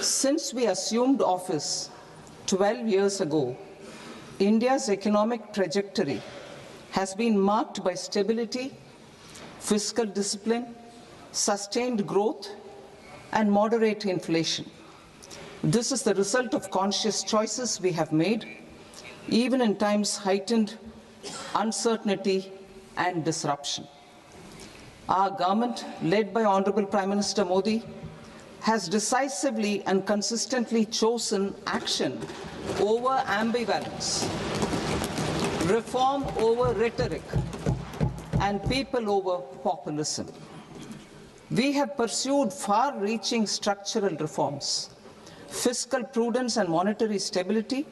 Since we assumed office 12 years ago, India's economic trajectory has been marked by stability, fiscal discipline, sustained growth, and moderate inflation. This is the result of conscious choices we have made, even in times heightened uncertainty and disruption. Our government, led by Honorable Prime Minister Modi, has decisively and consistently chosen action over ambivalence, reform over rhetoric, and people over populism. We have pursued far-reaching structural reforms, fiscal prudence and monetary stability,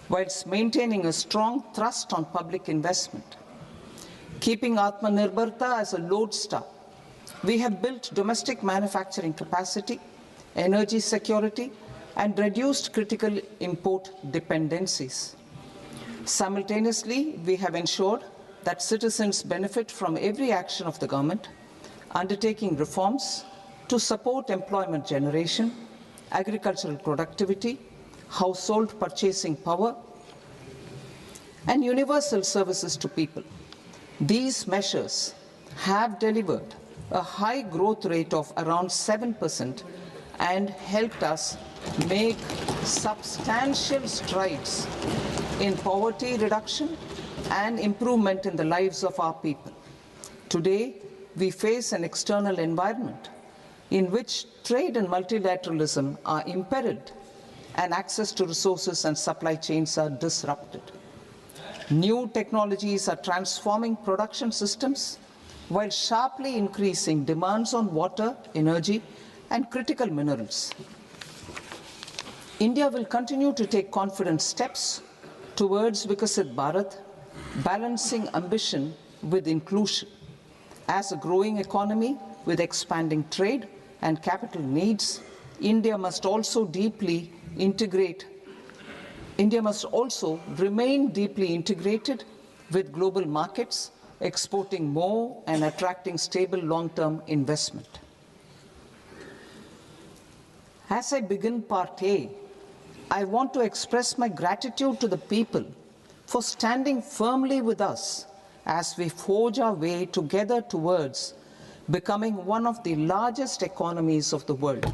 whilst maintaining a strong thrust on public investment. Keeping Atmanirbharta as a lodestar, we have built domestic manufacturing capacity, energy security, and reduced critical import dependencies. Simultaneously, we have ensured that citizens benefit from every action of the government, undertaking reforms to support employment generation, agricultural productivity, household purchasing power, and universal services to people. These measures have delivered a high growth rate of around 7% and helped us make substantial strides in poverty reduction and improvement in the lives of our people. Today, we face an external environment in which trade and multilateralism are imperiled and access to resources and supply chains are disrupted. New technologies are transforming production systems while sharply increasing demands on water, energy, and critical minerals. India will continue to take confident steps towards Vikasit Bharat, balancing ambition with inclusion. As a growing economy with expanding trade and capital needs, India must also remain deeply integrated with global markets, exporting more and attracting stable long-term investment. As I begin part A, I want to express my gratitude to the people for standing firmly with us as we forge our way together towards becoming one of the largest economies of the world.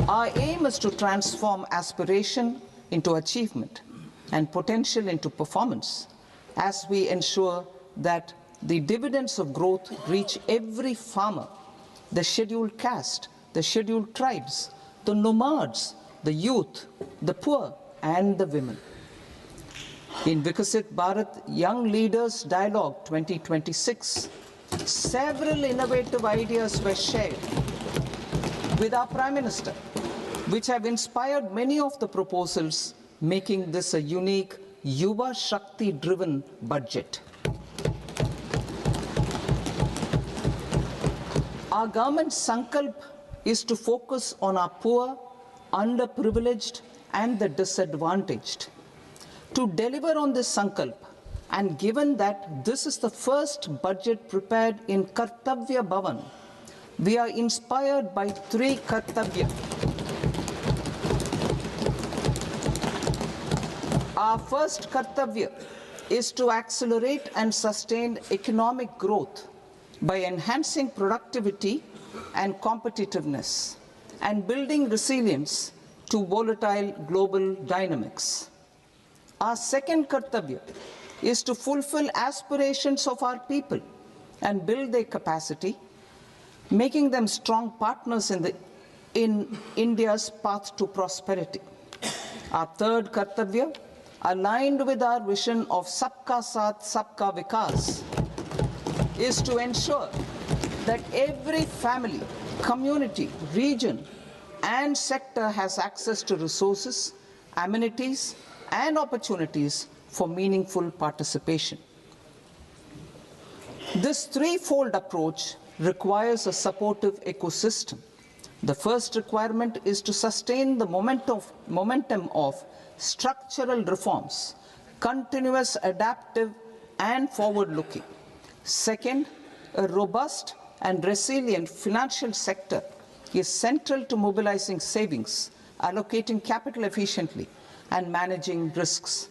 Our aim is to transform aspiration into achievement and potential into performance as we ensure that the dividends of growth reach every farmer, the scheduled caste, the scheduled tribes, the nomads, the youth, the poor, and the women. In Vikasit Bharat Young Leaders Dialogue 2026, several innovative ideas were shared with our Prime Minister, which have inspired many of the proposals, making this a unique Yuva Shakti-driven budget. Our government's sankalp is to focus on our poor, underprivileged, and the disadvantaged. To deliver on this sankalp, and given that this is the first budget prepared in Kartavya Bhavan, we are inspired by three Kartavya. Our first Kartavya is to accelerate and sustain economic growth by enhancing productivity and competitiveness and building resilience to volatile global dynamics. Our second Kartavya is to fulfill aspirations of our people and build their capacity, making them strong partners in India's path to prosperity. Our third Kartavya, aligned with our vision of Sabka Saath, Sabka Vikas, is to ensure that every family, community, region, and sector has access to resources, amenities, and opportunities for meaningful participation. This threefold approach requires a supportive ecosystem. The first requirement is to sustain the momentum of structural reforms, continuous, adaptive, and forward-looking. Second, a robust and resilient financial sector is central to mobilizing savings, allocating capital efficiently, and managing risks.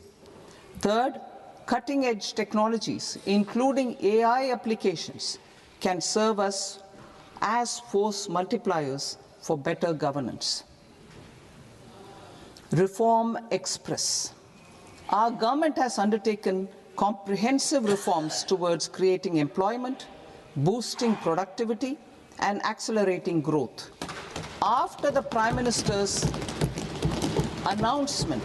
Third, cutting-edge technologies, including AI applications, can serve us as force multipliers for better governance. Reform Express. Our government has undertaken comprehensive reforms towards creating employment, boosting productivity, and accelerating growth. After the Prime Minister's announcement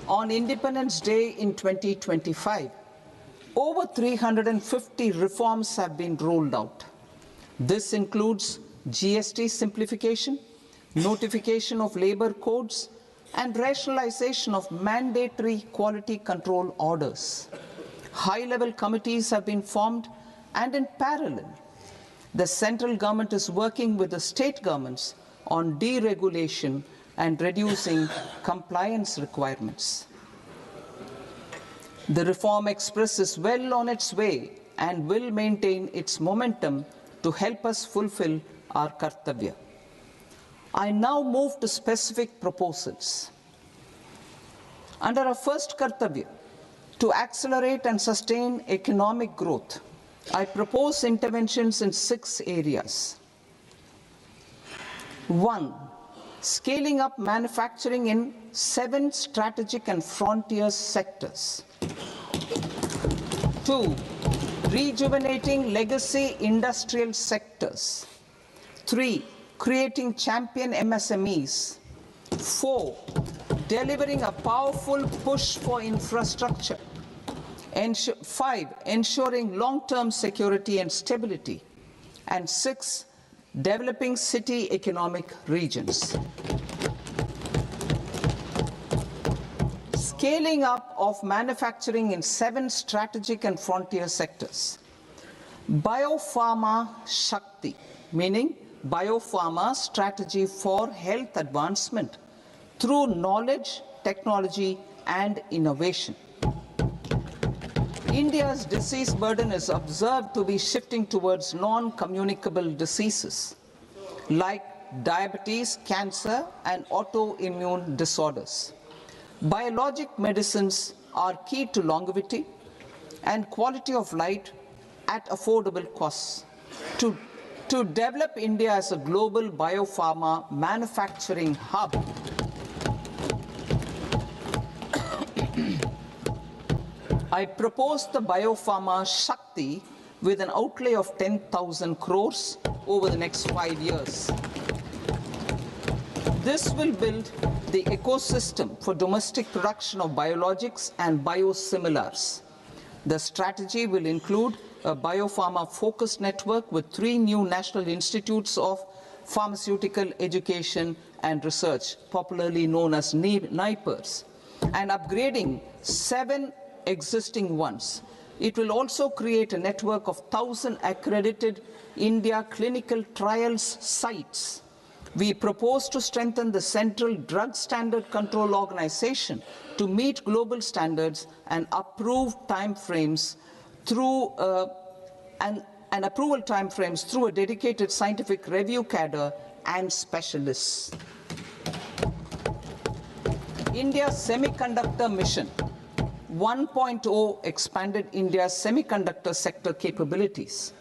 on Independence Day in 2025, over 350 reforms have been rolled out. This includes GST simplification, notification of labor codes, and rationalization of mandatory quality control orders. High-level committees have been formed, and in parallel, the central government is working with the state governments on deregulation and reducing compliance requirements. The Reform Express is well on its way and will maintain its momentum to help us fulfill our kartavya. I now move to specific proposals. Under our first kartavya, to accelerate and sustain economic growth, I propose interventions in 6 areas. 1. Scaling up manufacturing in 7 strategic and frontier sectors. 2. Rejuvenating legacy industrial sectors. 3. Creating champion MSMEs. 4. Delivering a powerful push for infrastructure. 5. Ensuring long-term security and stability. And 6. Developing city economic regions. Scaling up of manufacturing in 7 strategic and frontier sectors. Biopharma Shakti, meaning biopharma strategy for health advancement through knowledge, technology, and innovation. India's disease burden is observed to be shifting towards non-communicable diseases like diabetes, cancer, and autoimmune disorders. Biologic medicines are key to longevity and quality of life at affordable costs. To develop India as a global biopharma manufacturing hub, I propose the Biopharma Shakti with an outlay of 10,000 crores over the next 5 years. This will build the ecosystem for domestic production of biologics and biosimilars. The strategy will include a biopharma-focused network with 3 new national institutes of pharmaceutical education and research, popularly known as NIPERs, and upgrading 7 existing ones. It will also create a network of 1,000 accredited India clinical trials sites. We propose to strengthen the Central Drug Standard Control Organization to meet global standards and approve timeframes through approval timeframes through a dedicated scientific review cadre and specialists. India's Semiconductor Mission 1.0 expanded India's semiconductor sector capabilities.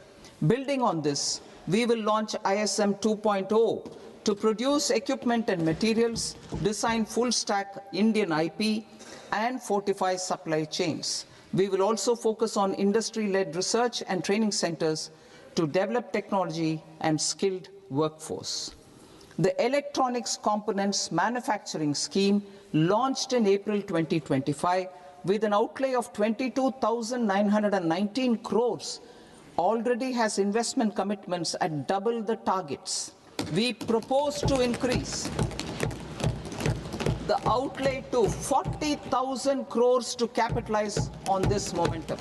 Building on this, we will launch ISM 2.0 to produce equipment and materials, design full-stack Indian IP, and fortify supply chains. We will also focus on industry-led research and training centers to develop technology and skilled workforce. The Electronics Components Manufacturing Scheme, launched in April 2025, with an outlay of 22,919 crores, already has investment commitments at double the targets. We propose to increase the outlay to 40,000 crores to capitalize on this momentum.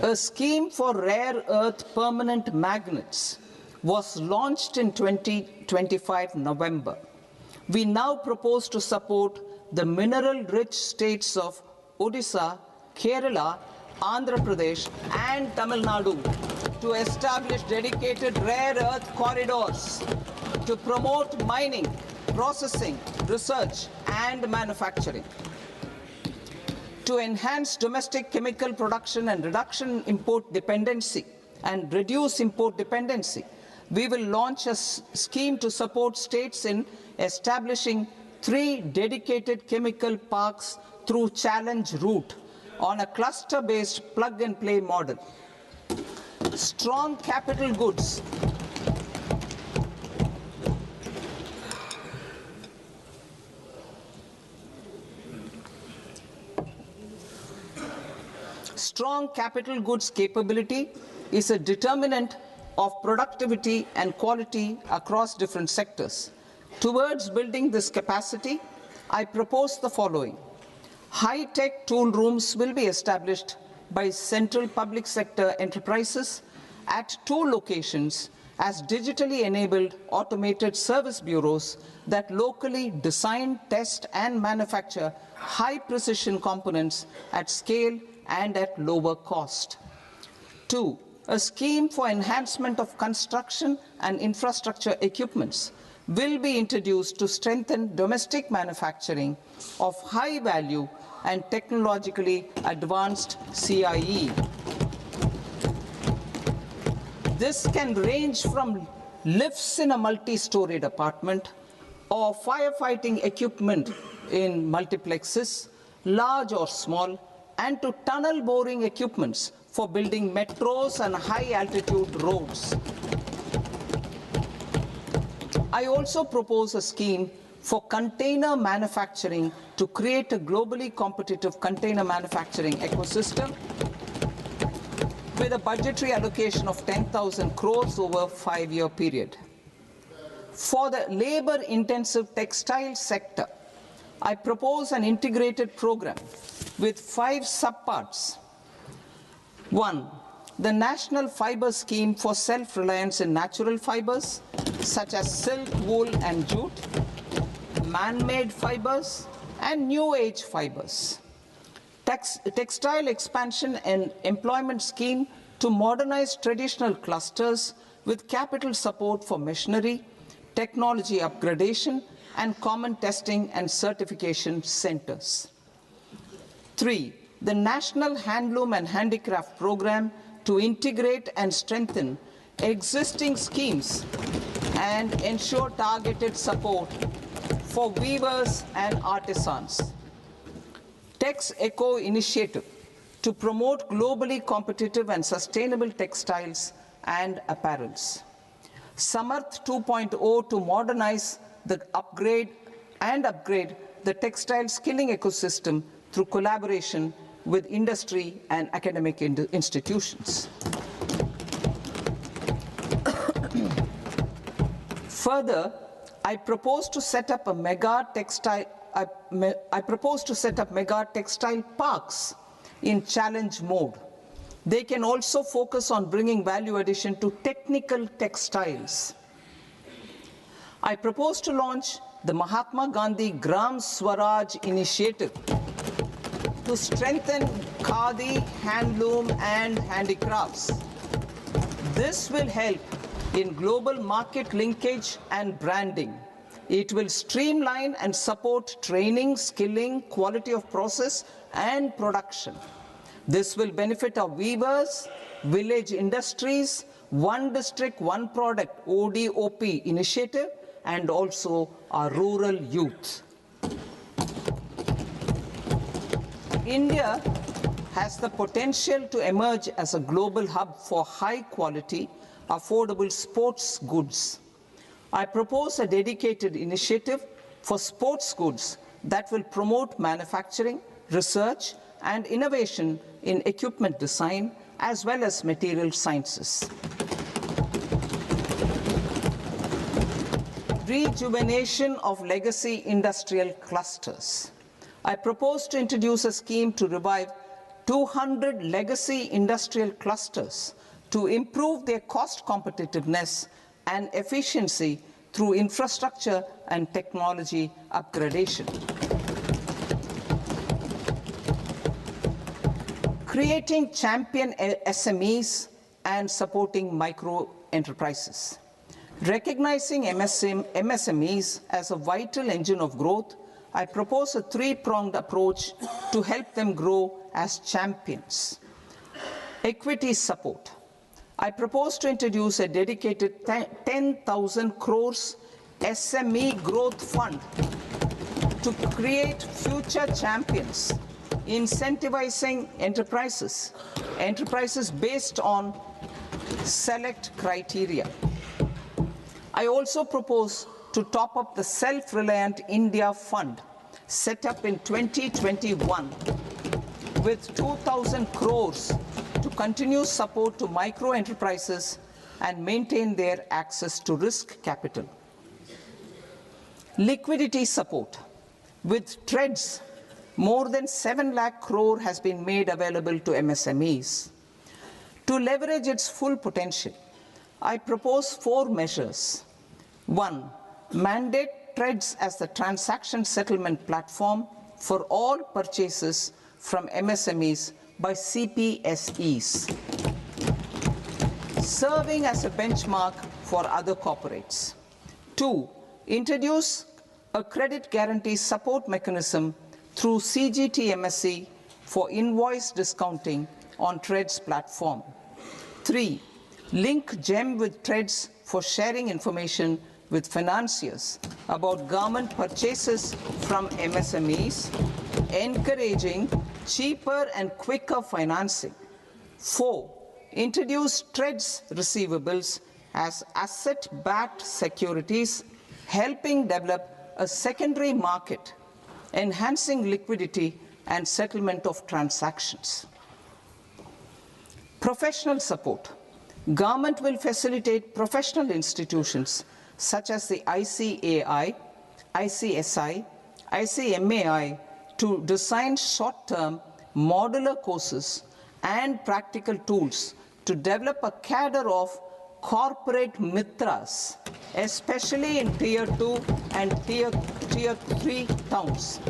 A scheme for rare earth permanent magnets was launched in 2025 November. We now propose to support the mineral-rich states of Odisha Kerala, Andhra Pradesh, and Tamil Nadu to establish dedicated rare earth corridors to promote mining, processing, research, and manufacturing. To enhance domestic chemical production and reduction import dependency and reduce import dependency, we will launch a scheme to support states in establishing 3 dedicated chemical parks through challenge route on a cluster-based plug-and-play model. Strong capital goods. Strong capital goods capability is a determinant of productivity and quality across different sectors. Towards building this capacity, I propose the following. High-tech tool rooms will be established by central public sector enterprises at 2 locations as digitally enabled automated service bureaus that locally design, test, and manufacture high-precision components at scale and at lower cost. 2. A scheme for enhancement of construction and infrastructure equipments will be introduced to strengthen domestic manufacturing of high value and technologically advanced CIE. This can range from lifts in a multi-storied apartment or firefighting equipment in multiplexes, large or small, and to tunnel boring equipments for building metros and high-altitude roads. I also propose a scheme for container manufacturing to create a globally competitive container manufacturing ecosystem with a budgetary allocation of 10,000 crores over a 5-year period. For the labor-intensive textile sector, I propose an integrated program with 5 subparts. 1. The National Fiber Scheme for self-reliance in natural fibers, such as silk, wool, and jute, man-made fibers, and new-age fibers. Textile expansion and employment scheme to modernize traditional clusters with capital support for machinery, technology upgradation, and common testing and certification centers. 3. The National Handloom and Handicraft Program to integrate and strengthen existing schemes and ensure targeted support for weavers and artisans. Tex Eco Initiative to promote globally competitive and sustainable textiles and apparels. Samarth 2.0 to modernize the upgrade the textile skilling ecosystem through collaboration with industry and academic institutions. Further, I propose to set up mega textile parks in challenge mode. They can also focus on bringing value addition to technical textiles. I propose to launch the Mahatma Gandhi Gram Swaraj initiative to strengthen khadi, handloom, and handicrafts. This will help in global market linkage and branding. It will streamline and support training, skilling, quality of process, and production. This will benefit our weavers, village industries, One District, One Product ODOP initiative, and also our rural youth. India has the potential to emerge as a global hub for high quality, affordable sports goods. I propose a dedicated initiative for sports goods that will promote manufacturing, research, and innovation in equipment design, as well as material sciences. Rejuvenation of legacy industrial clusters. I propose to introduce a scheme to revive 200 legacy industrial clusters to improve their cost competitiveness and efficiency through infrastructure and technology upgradation. creating champion SMEs and supporting micro enterprises. Recognizing MSMEs as a vital engine of growth, I propose a three-pronged approach to help them grow as champions. Equity support. I propose to introduce a dedicated 10,000 crores SME growth fund to create future champions, incentivizing enterprises based on select criteria. I also propose to top up the Self-Reliant India Fund set up in 2021 with 2,000 crores to continue support to micro enterprises and maintain their access to risk capital. Liquidity support. With TREDS, more than 7 lakh crore has been made available to MSMEs. To leverage its full potential, I propose 4 measures. 1. Mandate TREDS as the transaction settlement platform for all purchases from MSMEs by CPSEs, serving as a benchmark for other corporates. 2. Introduce a credit guarantee support mechanism through CGTMSE for invoice discounting on TREDS platform. 3. Link GEM with TREDS for sharing information with financiers about government purchases from MSMEs, encouraging cheaper and quicker financing. 4. Introduce TREDS receivables as asset-backed securities, helping develop a secondary market, enhancing liquidity and settlement of transactions. Professional support. Government will facilitate professional institutions such as the ICAI, ICSI, ICMAI to design short-term modular courses and practical tools to develop a cadre of corporate mitras, especially in Tier 2 and Tier 3 towns.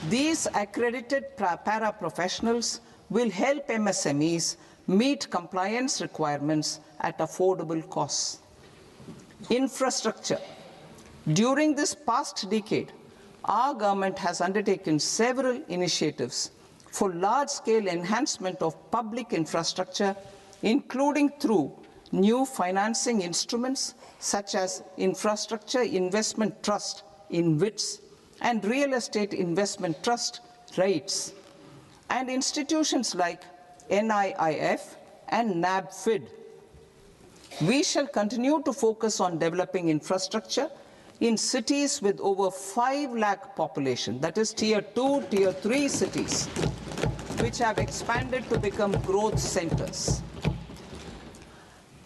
These accredited para-professionals will help MSMEs meet compliance requirements at affordable costs. Infrastructure. During this past decade, our government has undertaken several initiatives for large-scale enhancement of public infrastructure, including through new financing instruments such as Infrastructure Investment Trust (InvITs) and Real Estate Investment Trust (REITs), and institutions like NIIF and NABFID. We shall continue to focus on developing infrastructure in cities with over 5 lakh population, that is Tier 2, Tier 3 cities, which have expanded to become growth centers.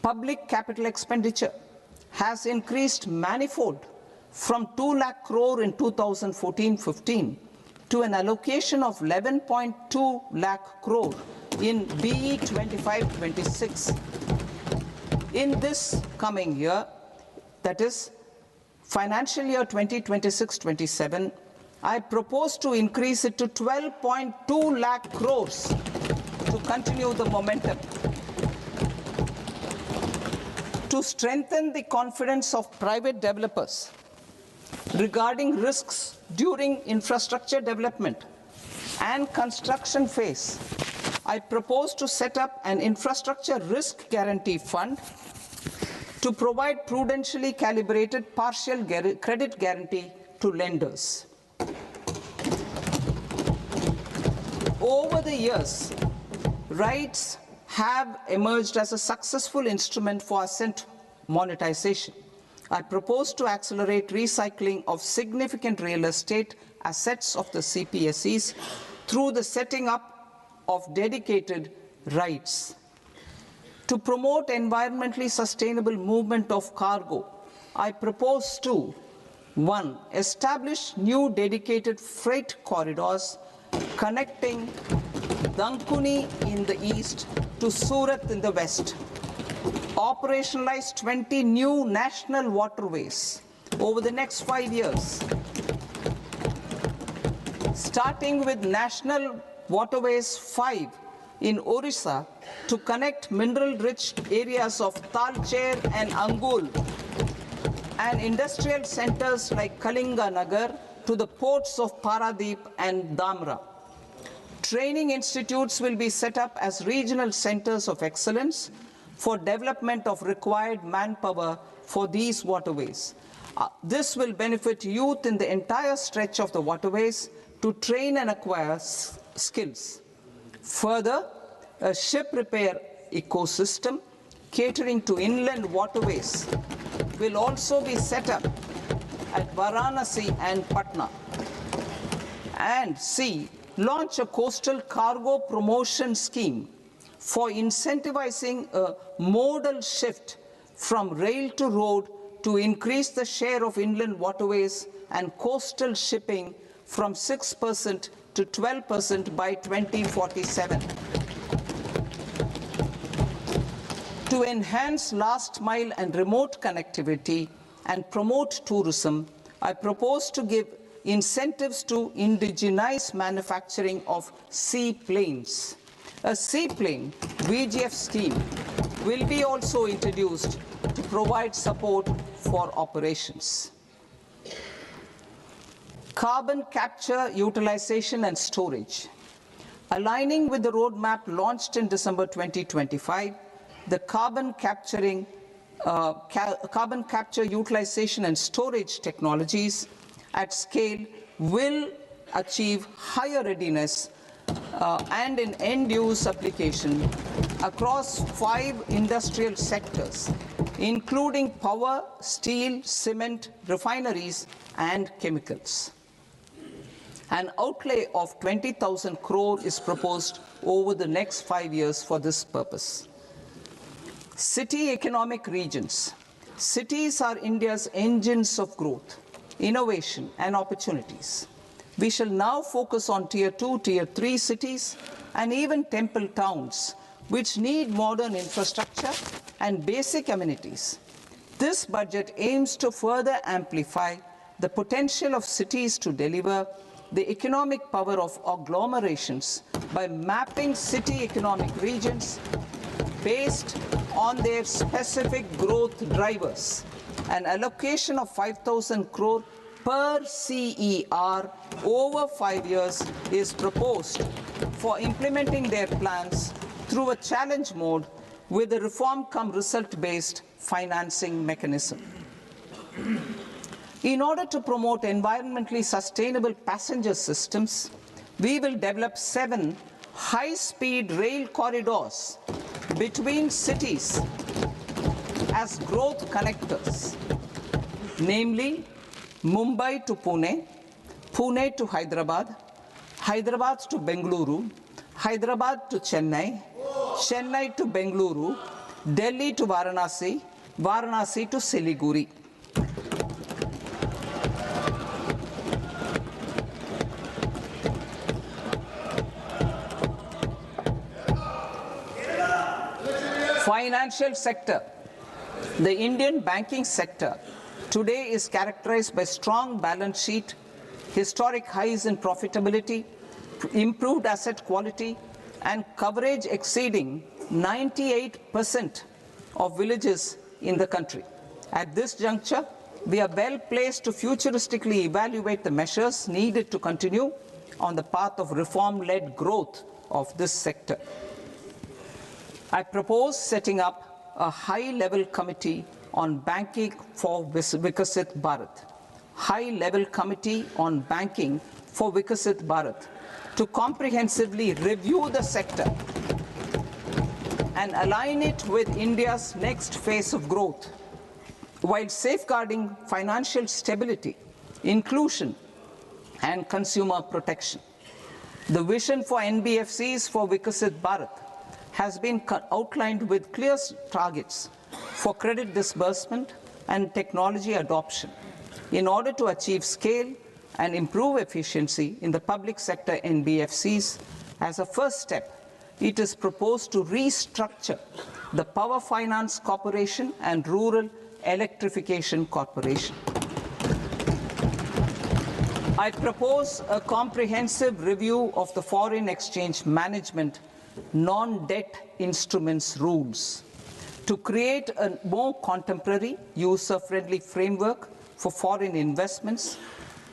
Public capital expenditure has increased manifold from 2 lakh crore in 2014-15 to an allocation of 11.2 lakh crore in BE 25-26. In this coming year, that is financial year 2026-27, I propose to increase it to 12.2 lakh crores to continue the momentum. To strengthen the confidence of private developers regarding risks during infrastructure development and construction phase, I propose to set up an infrastructure risk guarantee fund to provide prudentially calibrated partial credit guarantee to lenders. Over the years, REITs have emerged as a successful instrument for asset monetization. I propose to accelerate recycling of significant real estate assets of the CPSEs through the setting up of dedicated REITs. To promote environmentally sustainable movement of cargo, I propose to 1. Establish new dedicated freight corridors connecting Dankuni in the east to Surat in the west. Operationalize 20 new national waterways over the next 5 years, starting with National Waterways 5 in Orissa to connect mineral-rich areas of Talcher and Angul and industrial centers like Kalinga Nagar to the ports of Paradeep and Dhamra. Training institutes will be set up as regional centers of excellence for development of required manpower for these waterways. This will benefit youth in the entire stretch of the waterways to train and acquire skills. Further, a ship repair ecosystem catering to inland waterways will also be set up at Varanasi and Patna. And C, launch a coastal cargo promotion scheme for incentivizing a modal shift from rail to road to increase the share of inland waterways and coastal shipping from 6% to 12% by 2047. To enhance last mile and remote connectivity and promote tourism, I propose to give incentives to indigenize manufacturing of seaplanes. A seaplane VGF scheme will be also introduced to provide support for operations. Carbon capture, utilization and storage. Aligning with the roadmap launched in December 2025, the carbon capture, utilization and storage technologies at scale will achieve higher readiness and in end-use application across 5 industrial sectors, including power, steel, cement, refineries, and chemicals. An outlay of 20,000 crore is proposed over the next 5 years for this purpose. City economic regions. Cities are India's engines of growth, innovation, and opportunities. We shall now focus on Tier 2, Tier 3 cities, and even temple towns, which need modern infrastructure and basic amenities. This budget aims to further amplify the potential of cities to deliver the economic power of agglomerations by mapping city economic regions based on their specific growth drivers. An allocation of 5,000 crore per CER over 5 years is proposed for implementing their plans through a challenge mode with a reform-cum-result-based financing mechanism. In order to promote environmentally sustainable passenger systems, we will develop 7 high-speed rail corridors between cities as growth connectors, namely Mumbai to Pune, Pune to Hyderabad, Hyderabad to Bengaluru, Hyderabad to Chennai, Chennai to Bengaluru, Delhi to Varanasi, Varanasi to Siliguri. Financial sector. The Indian banking sector today is characterized by strong balance sheet, historic highs in profitability, improved asset quality, and coverage exceeding 98% of villages in the country. At this juncture, we are well placed to futuristically evaluate the measures needed to continue on the path of reform-led growth of this sector. I propose setting up a high-level committee on banking for Vikasit Bharat. High-level committee on banking for Vikasit Bharat to comprehensively review the sector and align it with India's next phase of growth, while safeguarding financial stability, inclusion, and consumer protection. The vision for NBFCs for Vikasit Bharat has been outlined with clear targets for credit disbursement and technology adoption in order to achieve scale and improve efficiency in the public sector NBFCs. As a first step, it is proposed to restructure the Power Finance Corporation and Rural Electrification Corporation. I propose a comprehensive review of the foreign exchange management non-debt instruments rules to create a more contemporary, user-friendly framework for foreign investments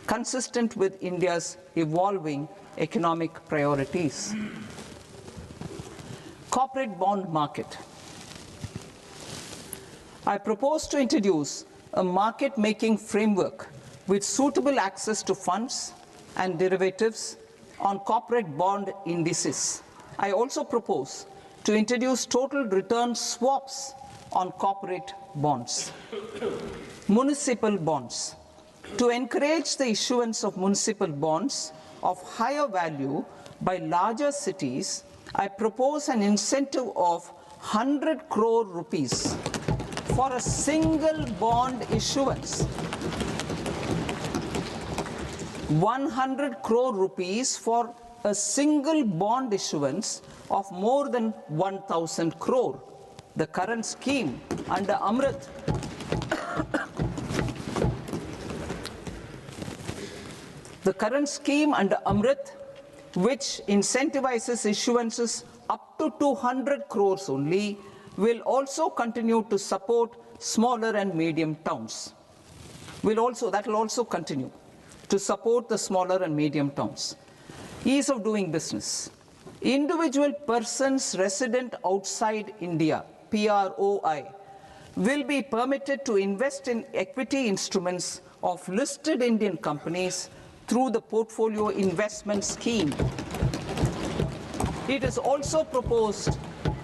consistent with India's evolving economic priorities. Corporate bond market. I propose to introduce a market-making framework with suitable access to funds and derivatives on corporate bond indices. I also propose to introduce total return swaps on corporate bonds. Municipal bonds. To encourage the issuance of municipal bonds of higher value by larger cities, I propose an incentive of 100 crore rupees for a single bond issuance. 100 crore rupees for a single bond issuance of more than 1,000 crore. The current scheme under Amrit which incentivizes issuances up to 200 crores only, will also continue to support smaller and medium towns. That will also continue to support the smaller and medium towns. Ease of doing business. Individual persons resident outside India, PROI, will be permitted to invest in equity instruments of listed Indian companies through the portfolio investment scheme. It is also proposed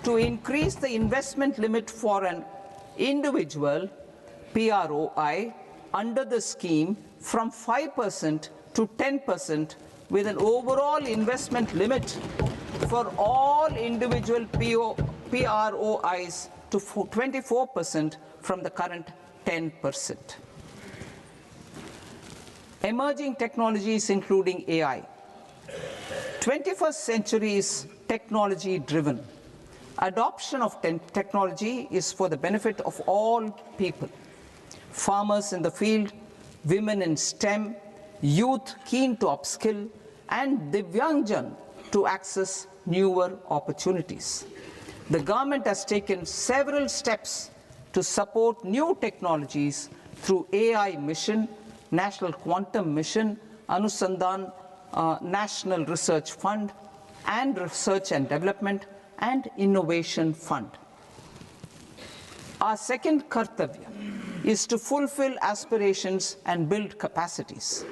to increase the investment limit for an individual PROI under the scheme from 5% to 10%, with an overall investment limit for all individual PROIs to 24% from the current 10%. Emerging technologies including AI. 21st century is technology-driven. Adoption of technology is for the benefit of all people. Farmers in the field, women in STEM, youth keen to upskill, and Divyangjan to access newer opportunities. The government has taken several steps to support new technologies through AI Mission, National Quantum Mission, Anusandhan National Research Fund, and Research and Development and Innovation Fund. Our second kartavya is to fulfill aspirations and build capacities.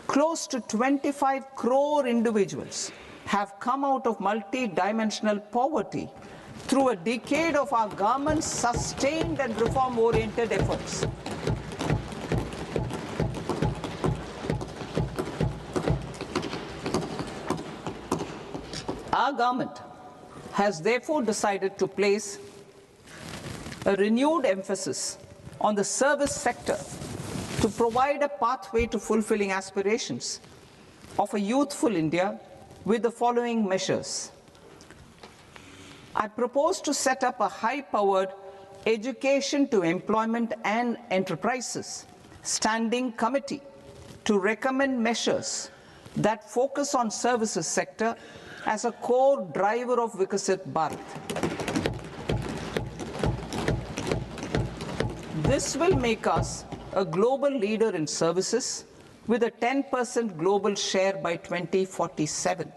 Close to 25 crore individuals have come out of multi-dimensional poverty through a decade of our government's sustained and reform-oriented efforts. Our government has therefore decided to place a renewed emphasis on the service sector to provide a pathway to fulfilling aspirations of a youthful India with the following measures. I propose to set up a high-powered Education to Employment and Enterprises Standing Committee to recommend measures that focus on services sector as a core driver of Vikasit Bharat. This will make us a global leader in services with a 10% global share by 2047.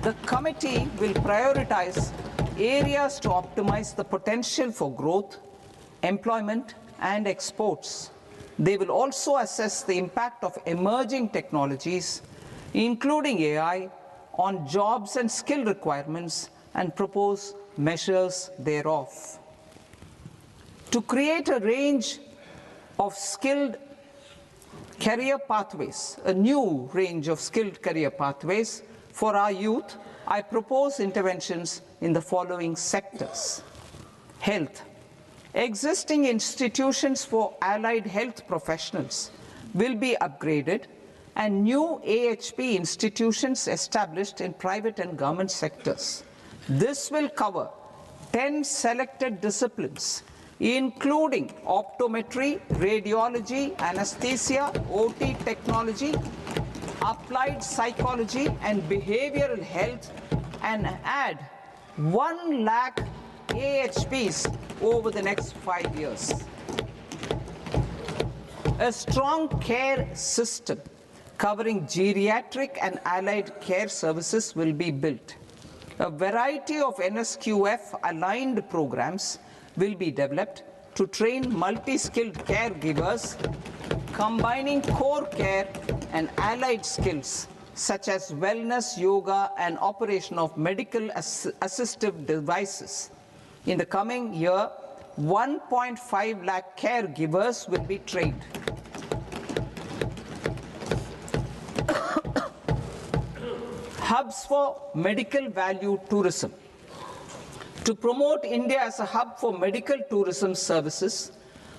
The committee will prioritize areas to optimize the potential for growth, employment, and exports. They will also assess the impact of emerging technologies, including AI, on jobs and skill requirements and propose measures thereof. To create a range of skilled career pathways, a new range of skilled career pathways for our youth, I propose interventions in the following sectors. Health. Existing institutions for allied health professionals will be upgraded and new AHP institutions established in private and government sectors. This will cover 10 selected disciplines, including optometry, radiology, anesthesia, OT technology, applied psychology and behavioral health, and add 1 lakh AHPs over the next 5 years. A strong care system covering geriatric and allied care services will be built. A variety of NSQF-aligned programs will be developed to train multi-skilled caregivers, combining core care and allied skills such as wellness, yoga, and operation of medical assistive devices. In the coming year, 1.5 lakh caregivers will be trained. Hubs for medical value tourism. To promote India as a hub for medical tourism services,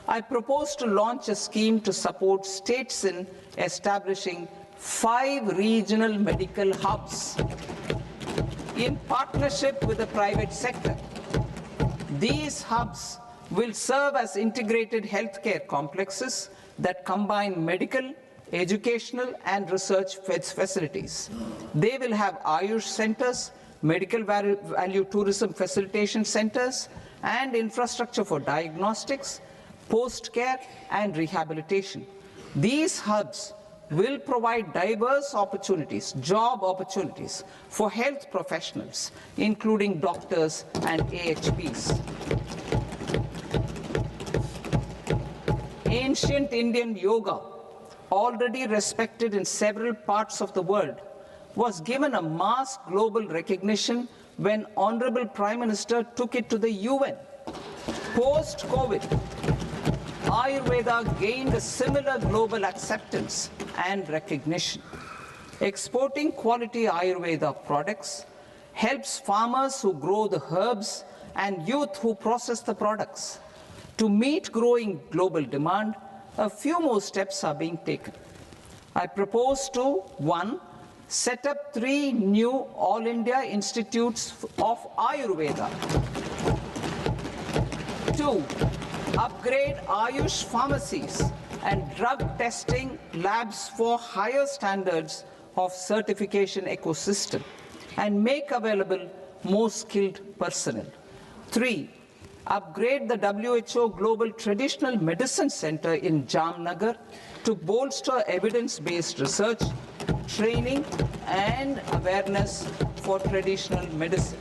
I propose to launch a scheme to support states in establishing 5 regional medical hubs in partnership with the private sector. These hubs will serve as integrated healthcare complexes that combine medical, educational, and research facilities. They will have Ayush centers, medical value tourism facilitation centers, and infrastructure for diagnostics, post-care, and rehabilitation. These hubs will provide diverse opportunities, job opportunities for health professionals, including doctors and AHPs. Ancient Indian yoga, already respected in several parts of the world, was given a mass global recognition when Honorable Prime Minister took it to the UN. Post-COVID, Ayurveda gained a similar global acceptance and recognition. Exporting quality Ayurveda products helps farmers who grow the herbs and youth who process the products. To meet growing global demand, a few more steps are being taken. I propose to, 1, set up 3 new All India Institutes of Ayurveda. 2, upgrade Ayush pharmacies and drug testing labs for higher standards of certification ecosystem and make available more skilled personnel. 3, upgrade the WHO Global Traditional Medicine Center in Jamnagar to bolster evidence-based research, training, and awareness for traditional medicine.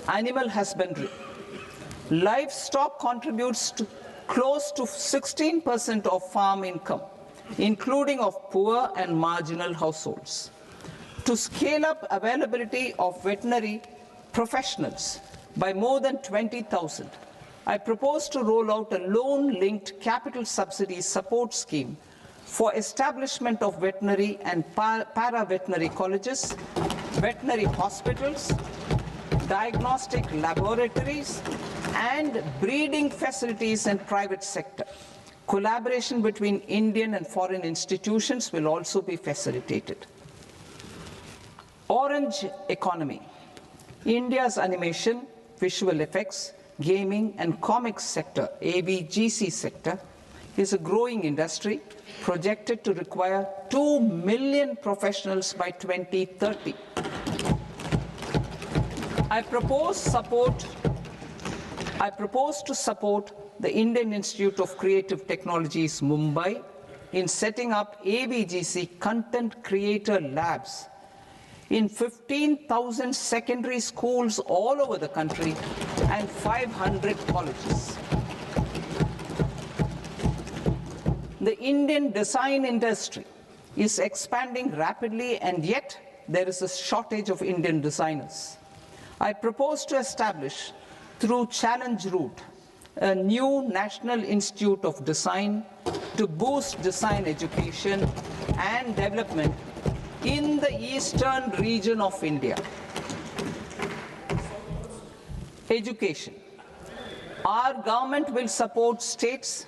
Animal husbandry. Livestock contributes to close to 16% of farm income, including of poor and marginal households. To scale up availability of veterinary professionals by more than 20,000, I propose to roll out a loan-linked capital subsidy support scheme for establishment of veterinary and para-veterinary colleges, veterinary hospitals, diagnostic laboratories, and breeding facilities in private sector. Collaboration between Indian and foreign institutions will also be facilitated. Orange economy. India's animation, visual effects, gaming, and comics sector, AVGC sector, is a growing industry projected to require 2 million professionals by 2030. I propose to support the Indian Institute of Creative Technologies, Mumbai, in setting up AVGC content creator labs in 15,000 secondary schools all over the country and 500 colleges. The Indian design industry is expanding rapidly, and yet there is a shortage of Indian designers. I propose to establish, through Challenge Route, a new National Institute of Design to boost design education and development in the eastern region of India. Education. Our government will support states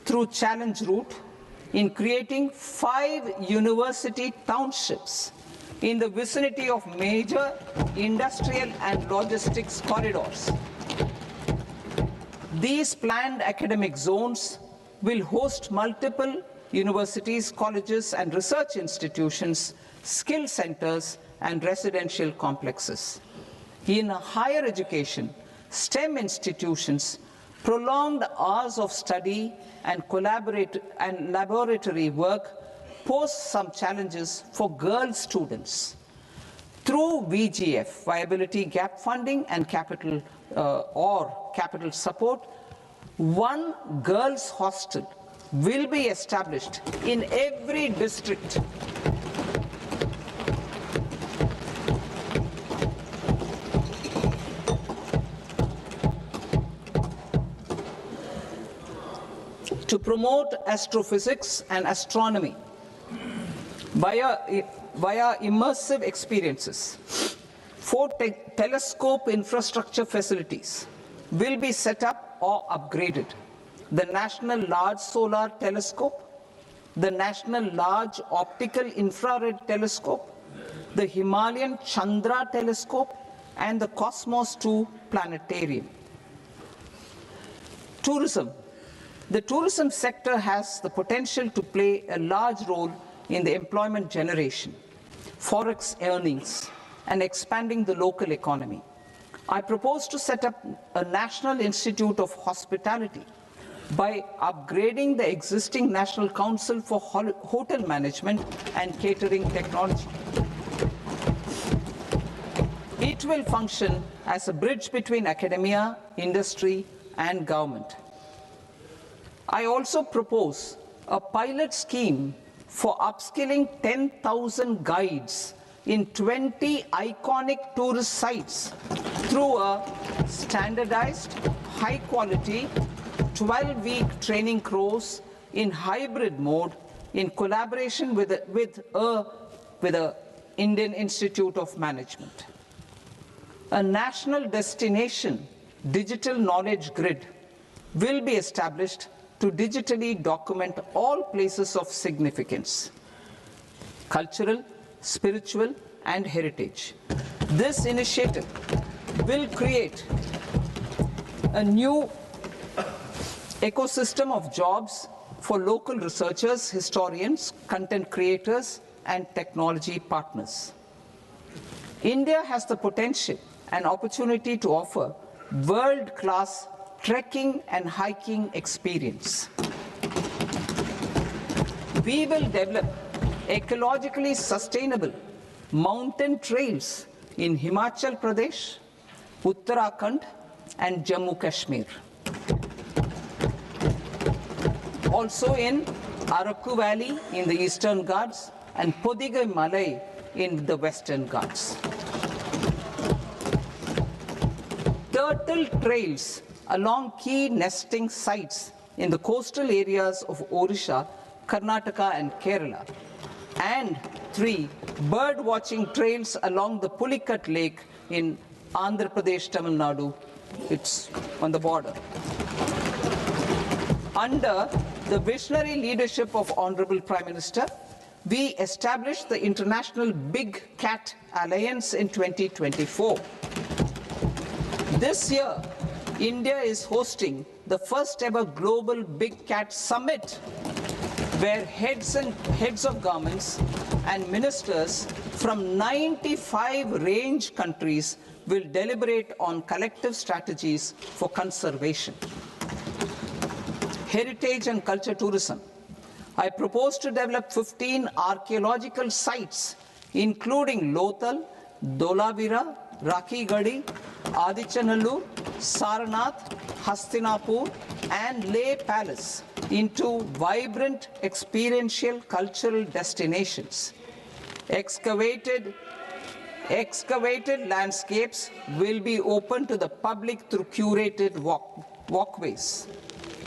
through Challenge Route in creating 5 university townships in the vicinity of major industrial and logistics corridors. These planned academic zones will host multiple universities, colleges, and research institutions, skill centers, and residential complexes. In higher education, STEM institutions, prolonged hours of study and laboratory work pose some challenges for girl students. Through VGF, Viability Gap Funding and capital support, one girls' hostel will be established in every district. To promote astrophysics and astronomy via immersive experiences. 4 telescope infrastructure facilities will be set up or upgraded. The National Large Solar Telescope, the National Large Optical Infrared Telescope, the Himalayan Chandra Telescope, and the Cosmos 2 Planetarium. Tourism. The tourism sector has the potential to play a large role in the employment generation, forex earnings, and expanding the local economy. I propose to set up a National Institute of Hospitality by upgrading the existing National Council for Hotel Management and Catering Technology. It will function as a bridge between academia, industry, and government. I also propose a pilot scheme for upskilling 10,000 guides in 20 iconic tourist sites through a standardized, high-quality, 12-week training course in hybrid mode in collaboration with the Indian Institute of Management. A national destination digital knowledge grid will be established to digitally document all places of significance, cultural, spiritual, and heritage. This initiative will create a new ecosystem of jobs for local researchers, historians, content creators, and technology partners. India has the potential and opportunity to offer world-class trekking and hiking experience. We will develop ecologically sustainable mountain trails in Himachal Pradesh, Uttarakhand, and Jammu Kashmir. Also in Araku Valley in the Eastern Ghats and Podigai Malai in the Western Ghats. Turtle trails along key nesting sites in the coastal areas of Odisha, Karnataka, and Kerala. And 3 bird watching trails along the Pulikat Lake in Andhra Pradesh, Tamil Nadu. It's on the border. Under the visionary leadership of Honorable Prime Minister, we established the International Big Cat Alliance in 2024. This year, India is hosting the first ever Global Big Cat Summit, where heads of governments and ministers from 95 range countries will deliberate on collective strategies for conservation. Heritage and culture tourism. I propose to develop 15 archaeological sites, including Lothal, Dolavira, Rakhi Gadi, Adichanallur, Saranath, Hastinapur, and Leh Palace into vibrant experiential cultural destinations. Excavated landscapes will be open to the public through curated walkways.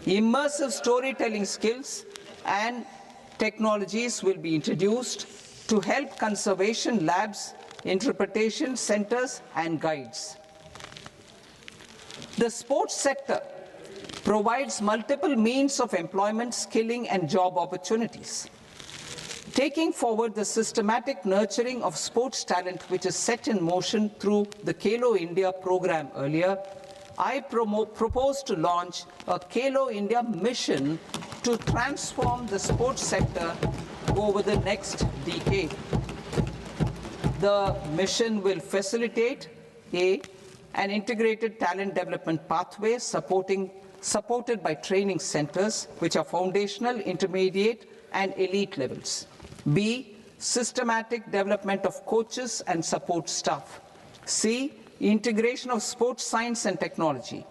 Immersive storytelling skills and technologies will be introduced to help conservation labs, interpretation centers, and guides. The sports sector provides multiple means of employment, skilling, and job opportunities. Taking forward the systematic nurturing of sports talent, which is set in motion through the Khelo India program earlier, I propose to launch a Khelo India mission to transform the sports sector over the next decade. The mission will facilitate an integrated talent development pathway supported by training centers, which are foundational, intermediate, and elite levels. B, systematic development of coaches and support staff. C, integration of sports science and technology.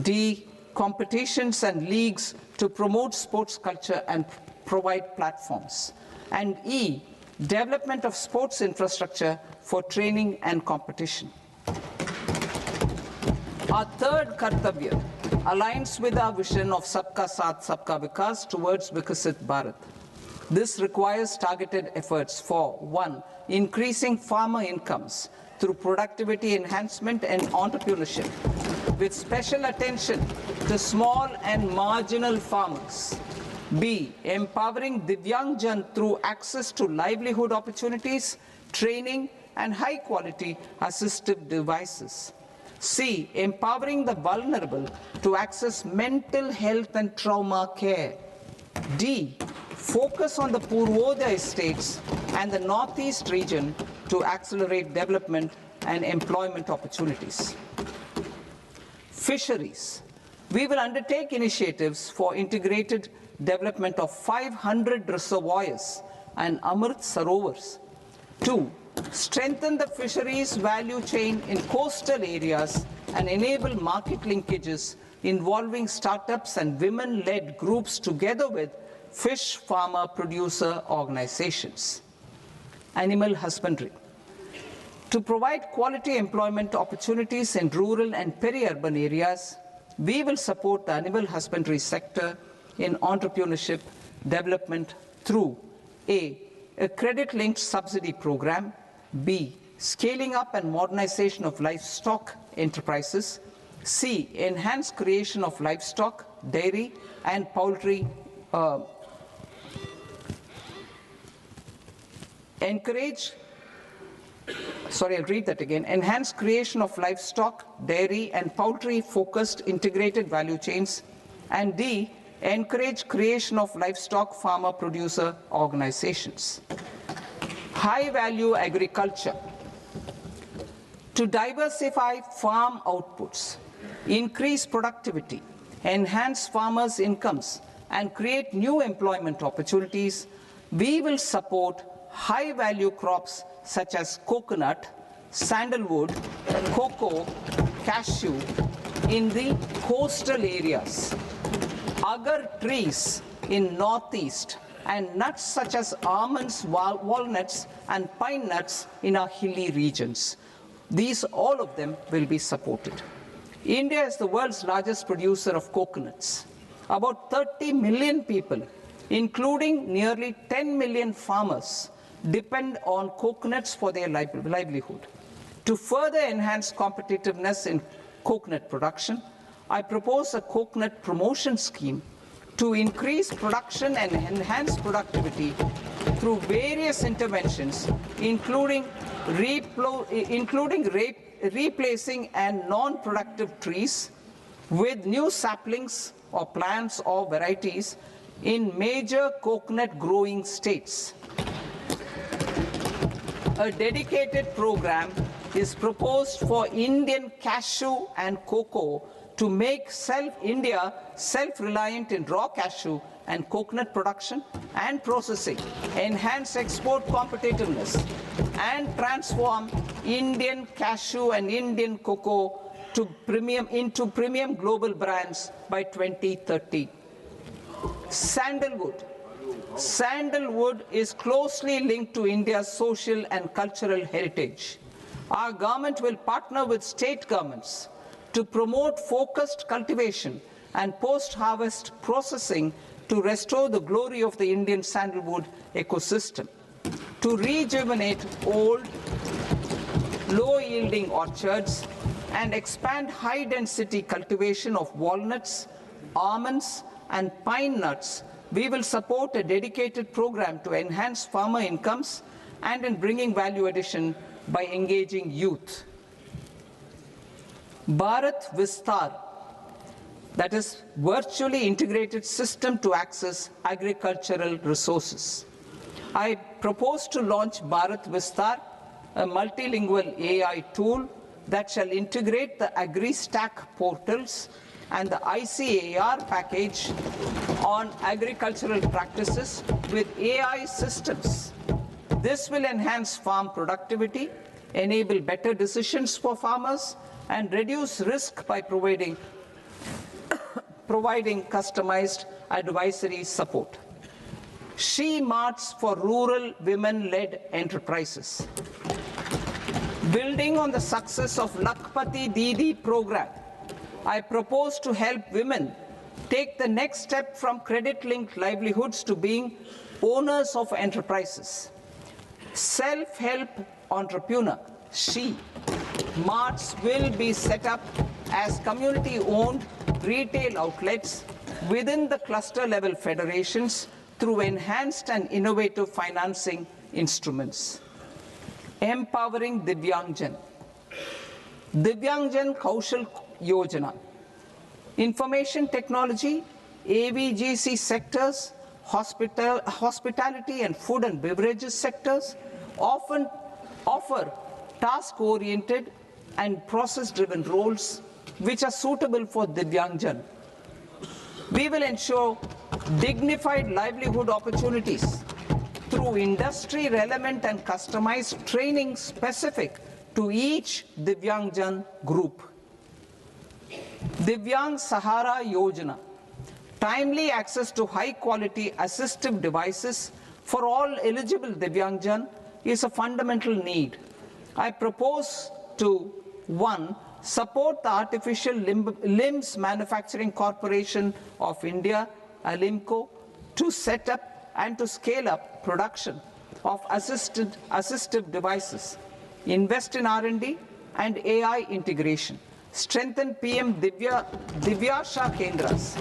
D, competitions and leagues to promote sports culture and provide platforms. And E, development of sports infrastructure for training and competition. Our third Kartavya aligns with our vision of Sabka Saath, Sabka Vikas towards Vikasit Bharat. This requires targeted efforts for 1, increasing farmer incomes through productivity enhancement and entrepreneurship, with special attention to small and marginal farmers. B, empowering Divyangjan through access to livelihood opportunities, training, and high-quality assistive devices. C, empowering the vulnerable to access mental health and trauma care. D, focus on the Purvodaya states and the Northeast region to accelerate development and employment opportunities. Fisheries. We will undertake initiatives for integrated development of 500 reservoirs and Amrit Sarovars. 2, strengthen the fisheries value chain in coastal areas and enable market linkages involving startups and women-led groups together with fish farmer producer organizations. Animal husbandry. To provide quality employment opportunities in rural and peri-urban areas, we will support the animal husbandry sector in entrepreneurship development through A, credit-linked subsidy program, B, scaling up and modernization of livestock enterprises, C, enhanced creation of livestock, dairy, and poultry enhanced creation of livestock, dairy, and poultry-focused integrated value chains, and D, encourage creation of livestock farmer-producer organizations. High-value agriculture. To diversify farm outputs, increase productivity, enhance farmers' incomes, and create new employment opportunities, we will support high-value crops such as coconut, sandalwood, cocoa, cashew in the coastal areas, agar trees in northeast, and nuts such as almonds, walnuts, and pine nuts in our hilly regions. These, all of them, will be supported. India is the world's largest producer of coconuts. About 30 million people, including nearly 10 million farmers, depend on coconuts for their livelihood. To further enhance competitiveness in coconut production, I propose a coconut promotion scheme to increase production and enhance productivity through various interventions, including replacing and non-productive trees with new saplings or plants or varieties in major coconut growing states. A dedicated program is proposed for Indian cashew and cocoa to make India self-reliant in raw cashew and coconut production and processing, enhance export competitiveness, and transform Indian cashew and Indian cocoa into premium global brands by 2030. Sandalwood. Sandalwood is closely linked to India's social and cultural heritage. Our government will partner with state governments to promote focused cultivation and post-harvest processing to restore the glory of the Indian sandalwood ecosystem, to rejuvenate old, low-yielding orchards, and expand high-density cultivation of walnuts, almonds, and pine nuts. We will support a dedicated program to enhance farmer incomes and in bringing value addition by engaging youth. Bharat Vistar. that is, virtually integrated system to access agricultural resources. I propose to launch Bharat Vistar, a multilingual AI tool that shall integrate the AgriStack portals and the ICAR package on agricultural practices with AI systems. This will enhance farm productivity, enable better decisions for farmers, and reduce risk by providing customized advisory support. She Marts for rural women-led enterprises. Building on the success of Lakpati Didi program, I propose to help women take the next step from credit-linked livelihoods to being owners of enterprises. Self-help entrepreneur, She Marts will be set up as community-owned retail outlets within the cluster-level federations through enhanced and innovative financing instruments. Empowering Divyangjan. Divyangjan Kaushal Yojana. Information technology, AVGC sectors, hospitality and food and beverages sectors often offer task-oriented and process-driven roles which are suitable for Divyangjan. We will ensure dignified livelihood opportunities through industry-relevant and customized training specific to each Divyangjan group. Divyang Sahara Yojana. Timely access to high-quality assistive devices for all eligible Divyangjan is a fundamental need. I propose to 1. Support the Artificial Limbs Manufacturing Corporation of India, Alimco, to set up and to scale up production of assistive devices, invest in R&D and AI integration, strengthen PM Divyasha Kendras,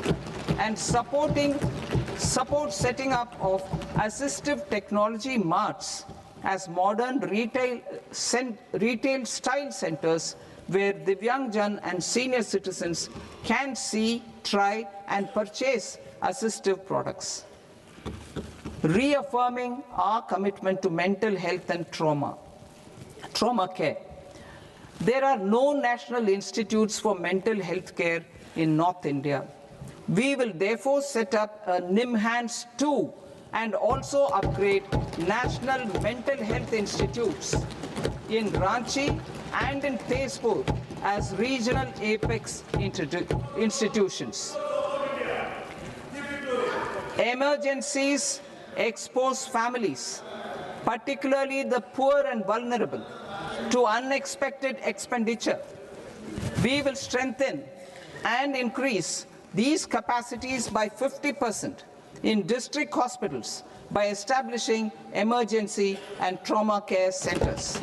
and support setting up of assistive technology marts as modern retail style centers where Divyangjan and senior citizens can see, try, and purchase assistive products. Reaffirming our commitment to mental health and trauma care. There are no national institutes for mental health care in North India. We will therefore set up a NIMHANS 2 and also upgrade national mental health institutes in Ranchi and in Tezpur as regional apex institutions. Emergencies expose families, particularly the poor and vulnerable, to unexpected expenditure. We will strengthen and increase these capacities by 50% in district hospitals by establishing emergency and trauma care centers.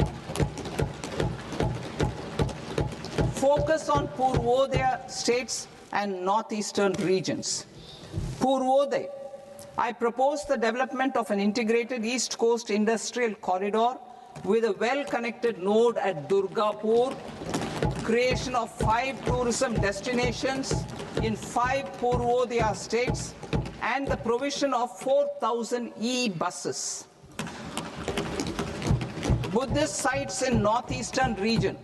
Focus on Purvodaya states and northeastern regions. Purvodaya. I propose the development of an integrated East Coast industrial corridor with a well-connected node at Durgapur, creation of 5 tourism destinations in 5 Purvodaya states, and the provision of 4,000 e-buses. Buddhist sites in northeastern region.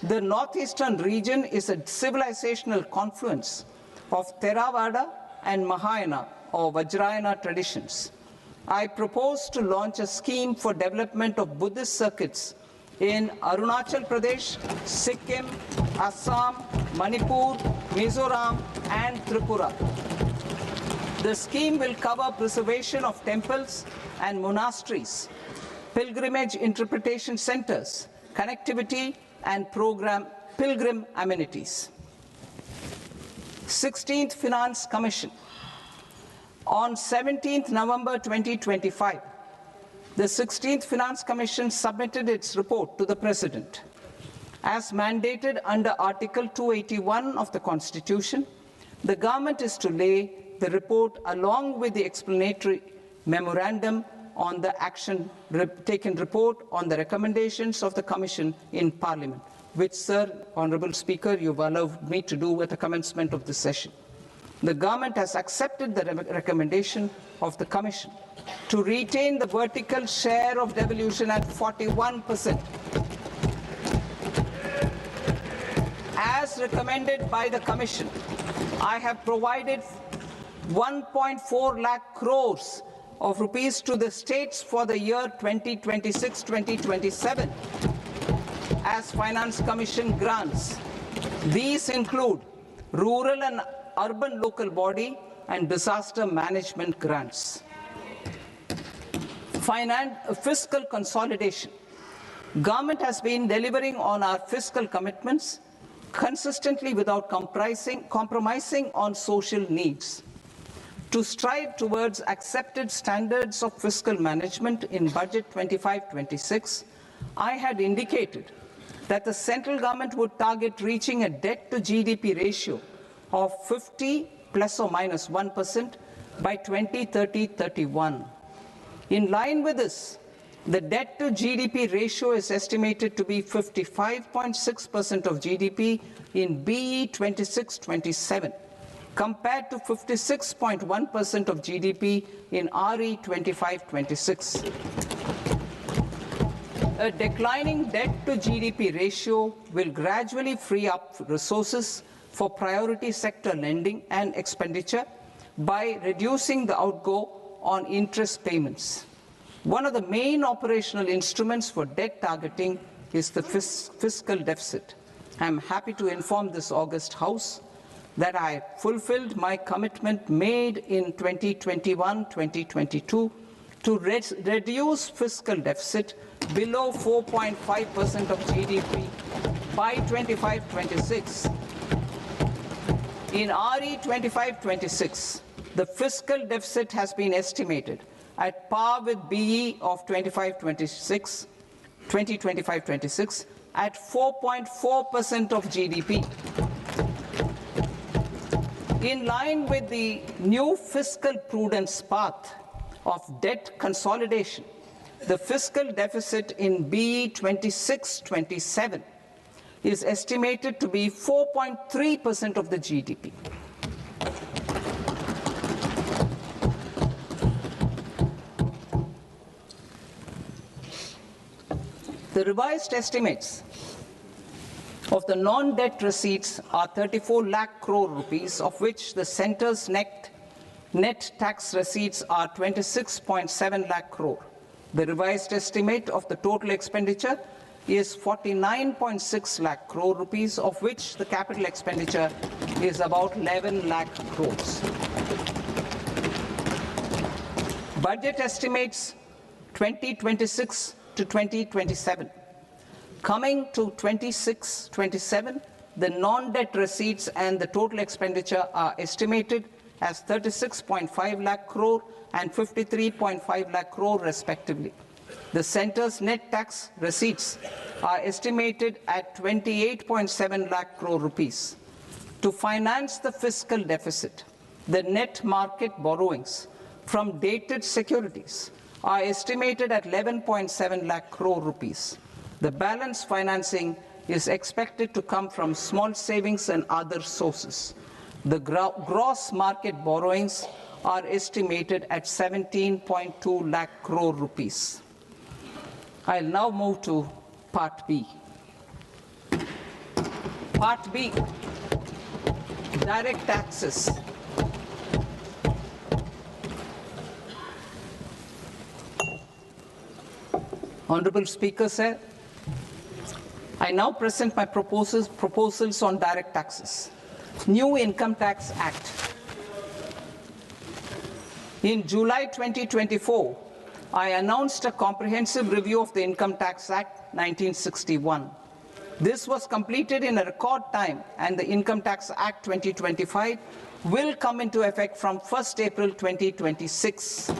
The northeastern region is a civilizational confluence of Theravada and Mahayana or Vajrayana traditions. I propose to launch a scheme for development of Buddhist circuits in Arunachal Pradesh, Sikkim, Assam, Manipur, Mizoram, and Tripura. The scheme will cover preservation of temples and monasteries, pilgrimage interpretation centers, connectivity, and pilgrim amenities. 16th Finance Commission. On 17th November 2025, the 16th Finance Commission submitted its report to the President. As mandated under Article 281 of the Constitution, the government is to lay the report along with the explanatory memorandum on the action taken report on the recommendations of the Commission in Parliament which, Sir, Honourable Speaker, you've allowed me to do at the commencement of this session. The government has accepted the recommendation of the Commission to retain the vertical share of devolution at 41%. As recommended by the Commission, I have provided 1.4 lakh crores of rupees to the states for the year 2026-2027 as Finance Commission grants. These include rural and urban local body and disaster management grants. Fiscal consolidation. Government has been delivering on our fiscal commitments consistently without compromising on social needs. To strive towards accepted standards of fiscal management in Budget 25-26, I had indicated that the central government would target reaching a debt to GDP ratio of 50 plus or minus 1% by 2030-31. In line with this, the debt to GDP ratio is estimated to be 55.6% of GDP in BE 26-27, compared to 56.1% of GDP in RE 25-26. A declining debt to GDP ratio will gradually free up resources for priority sector lending and expenditure by reducing the outgo on interest payments. One of the main operational instruments for debt targeting is the fiscal deficit. I am happy to inform this august House that I fulfilled my commitment made in 2021-2022 to reduce fiscal deficit below 4.5% of GDP by 25-26. In RE 25-26, the fiscal deficit has been estimated at par with BE of 2025-26 at 4.4% of GDP. In line with the new fiscal prudence path of debt consolidation, the fiscal deficit in BE 26-27 is estimated to be 4.3% of the GDP. The revised estimates of the non-debt receipts are 34 lakh crore rupees, of which the centre's net tax receipts are 26.7 lakh crore. The revised estimate of the total expenditure is 49.6 lakh crore rupees, of which the capital expenditure is about 11 lakh crores. Budget estimates 2026 to 2027. Coming to 26-27, the non-debt receipts and the total expenditure are estimated as 36.5 lakh crore and 53.5 lakh crore respectively. The centre's net tax receipts are estimated at 28.7 lakh crore rupees. To finance the fiscal deficit, the net market borrowings from dated securities are estimated at 11.7 lakh crore rupees. The balance financing is expected to come from small savings and other sources. The gross market borrowings are estimated at 17.2 lakh crore rupees. I'll now move to Part B. Part B, direct taxes. Honorable Speaker, sir, I now present my proposals on direct taxes. New Income Tax Act. In July 2024, I announced a comprehensive review of the Income Tax Act 1961. This was completed in a record time, and the Income Tax Act 2025 will come into effect from 1st April 2026.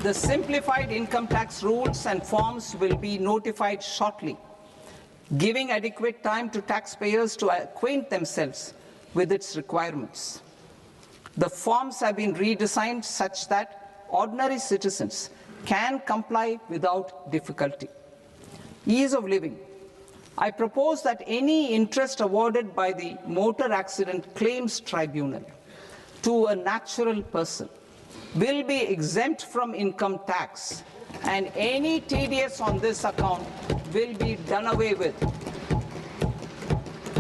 The simplified income tax rules and forms will be notified shortly, giving adequate time to taxpayers to acquaint themselves with its requirements. The forms have been redesigned such that ordinary citizens can comply without difficulty. Ease of living I propose that any interest awarded by the Motor Accident Claims Tribunal to a natural person will be exempt from income tax, and any TDS on this account will be done away with.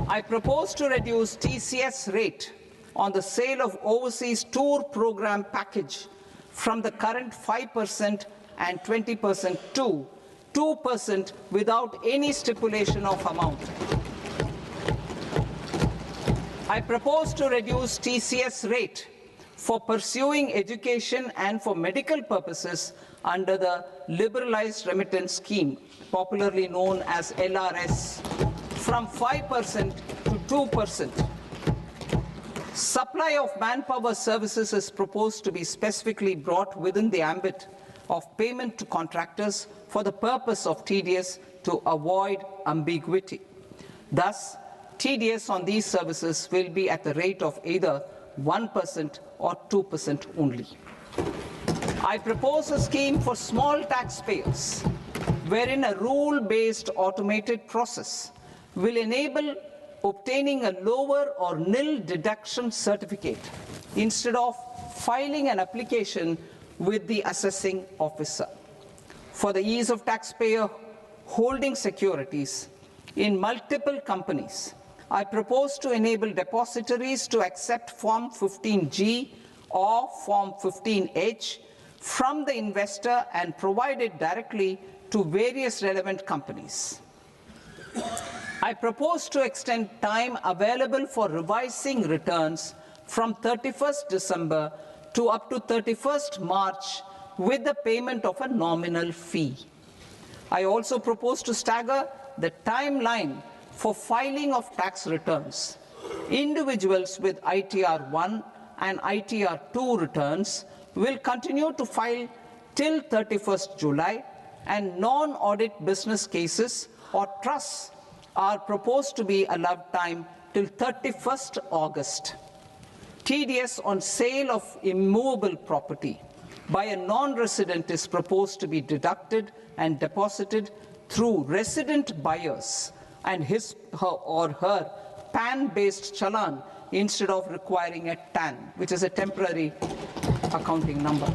I propose to reduce TCS rate on the sale of overseas tour program package from the current 5% and 20% to 2% without any stipulation of amount. I propose to reduce TCS rate for pursuing education and for medical purposes under the Liberalized Remittance Scheme, popularly known as LRS, from 5% to 2%. Supply of manpower services is proposed to be specifically brought within the ambit of payment to contractors for the purpose of TDS to avoid ambiguity. Thus, TDS on these services will be at the rate of either 1% or 2% only. I propose a scheme for small taxpayers, wherein a rule-based automated process will enable obtaining a lower or nil deduction certificate instead of filing an application with the assessing officer. For the ease of taxpayer holding securities in multiple companies, I propose to enable depositories to accept Form 15G or Form 15H from the investor and provide it directly to various relevant companies. I propose to extend time available for revising returns from 31st December to up to 31st March with the payment of a nominal fee. I also propose to stagger the timeline for filing of tax returns. Individuals with ITR 1 and ITR 2 returns will continue to file till 31st July, and non-audit business cases or trusts are proposed to be allowed time till 31st August. TDS on sale of immovable property by a non-resident is proposed to be deducted and deposited through resident buyers and his or her PAN-based challan instead of requiring a TAN, which is a temporary accounting number.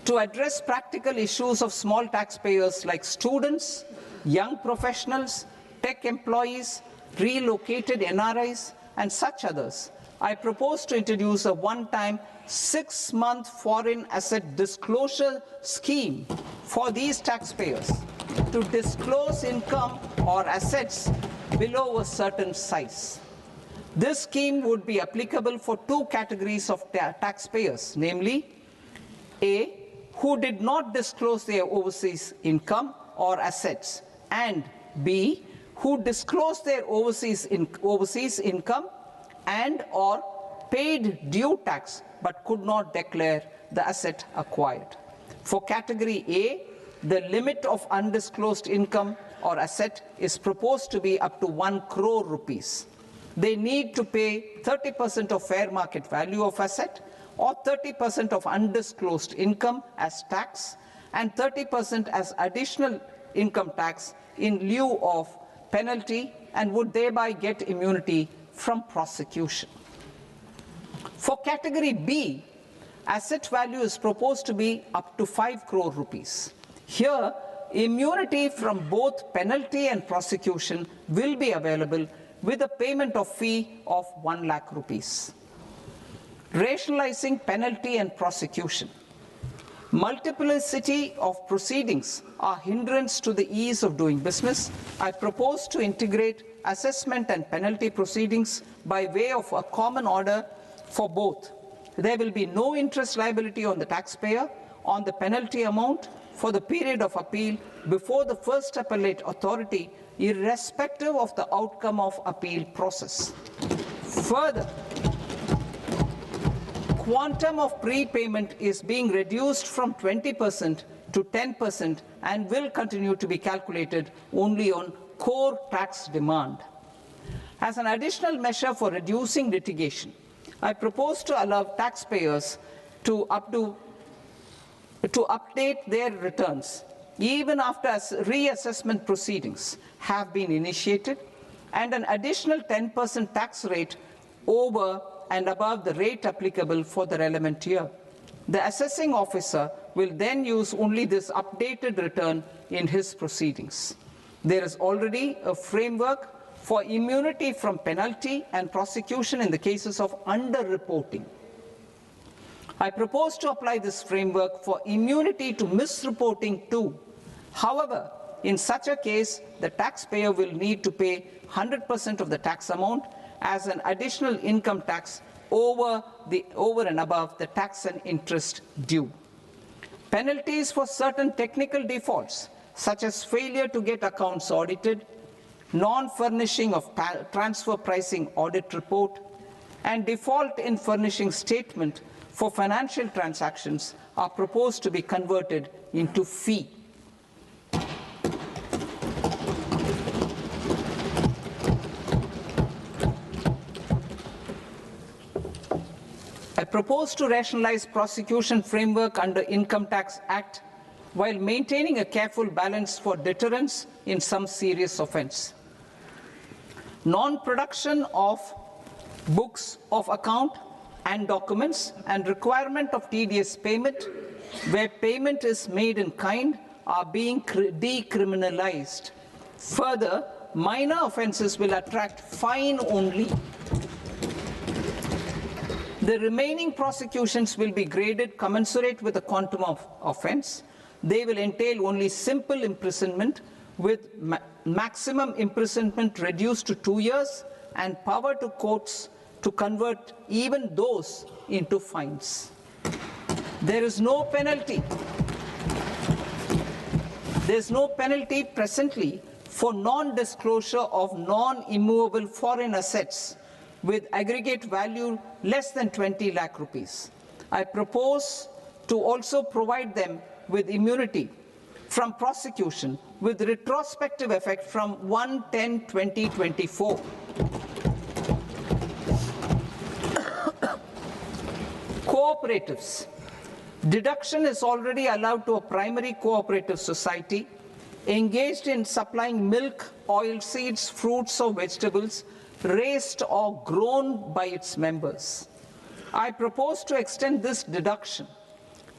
To address practical issues of small taxpayers like students, young professionals, tech employees, relocated NRIs, and such others, I propose to introduce a one-time 6-month foreign asset disclosure scheme for these taxpayers to disclose income or assets below a certain size. This scheme would be applicable for two categories of taxpayers, namely, A, who did not disclose their overseas income or assets, and B, who disclosed their overseas income and or paid due tax but could not declare the asset acquired. For category A, the limit of undisclosed income or asset is proposed to be up to 1 crore rupees. They need to pay 30% of fair market value of asset or 30% of undisclosed income as tax and 30% as additional income tax in lieu of penalty, and would thereby get immunity from prosecution. For category B, asset value is proposed to be up to 5 crore rupees. Here, immunity from both penalty and prosecution will be available with a payment of fee of 1 lakh rupees. Rationalizing penalty and prosecution. Multiplicity of proceedings are hindrance to the ease of doing business. I propose to integrate assessment and penalty proceedings by way of a common order for both. There will be no interest liability on the taxpayer on the penalty amount for the period of appeal before the first appellate authority, irrespective of the outcome of appeal process. Further, quantum of prepayment is being reduced from 20% to 10% and will continue to be calculated only on core tax demand. As an additional measure for reducing litigation, I propose to allow taxpayers to update their returns even after reassessment proceedings have been initiated, and an additional 10% tax rate over and above the rate applicable for the relevant year. The assessing officer will then use only this updated return in his proceedings. There is already a framework for immunity from penalty and prosecution in the cases of underreporting. I propose to apply this framework for immunity to misreporting too. However, in such a case, the taxpayer will need to pay 100% of the tax amount as an additional income tax over and above the tax and interest due. Penalties for certain technical defaults, such as failure to get accounts audited, non-furnishing of transfer pricing audit report, and default in furnishing statement for financial transactions are proposed to be converted into fee. I propose to rationalize prosecution framework under Income Tax Act while maintaining a careful balance for deterrence in some serious offence. Non-production of books of account and documents and requirement of TDS payment where payment is made in kind are being decriminalized. Further, minor offences will attract fine only. The remaining prosecutions will be graded commensurate with the quantum of offence. They will entail only simple imprisonment with maximum imprisonment reduced to 2 years and power to courts to convert even those into fines. There is no penalty. There is no penalty presently for non-disclosure of non-immovable foreign assets with aggregate value less than 20 lakh rupees. I propose to also provide them with immunity from prosecution with retrospective effect from 1/10/2024. Cooperatives. Deduction is already allowed to a primary cooperative society engaged in supplying milk, oilseeds, fruits or vegetables raised or grown by its members. I propose to extend this deduction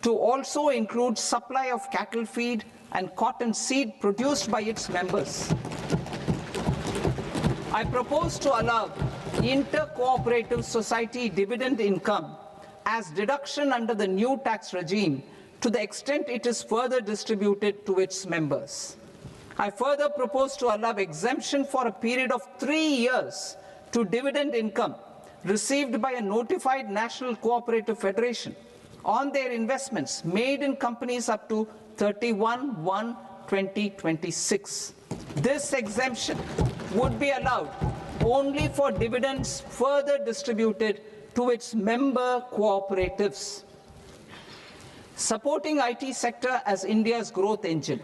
to also include supply of cattle feed and cotton seed produced by its members. I propose to allow inter-cooperative society dividend income as deduction under the new tax regime to the extent it is further distributed to its members. I further propose to allow exemption for a period of 3 years to dividend income received by a notified national cooperative federation on their investments made in companies up to 31/1/2026. This exemption would be allowed only for dividends further distributed to its member cooperatives. Supporting IT sector as India's growth engine.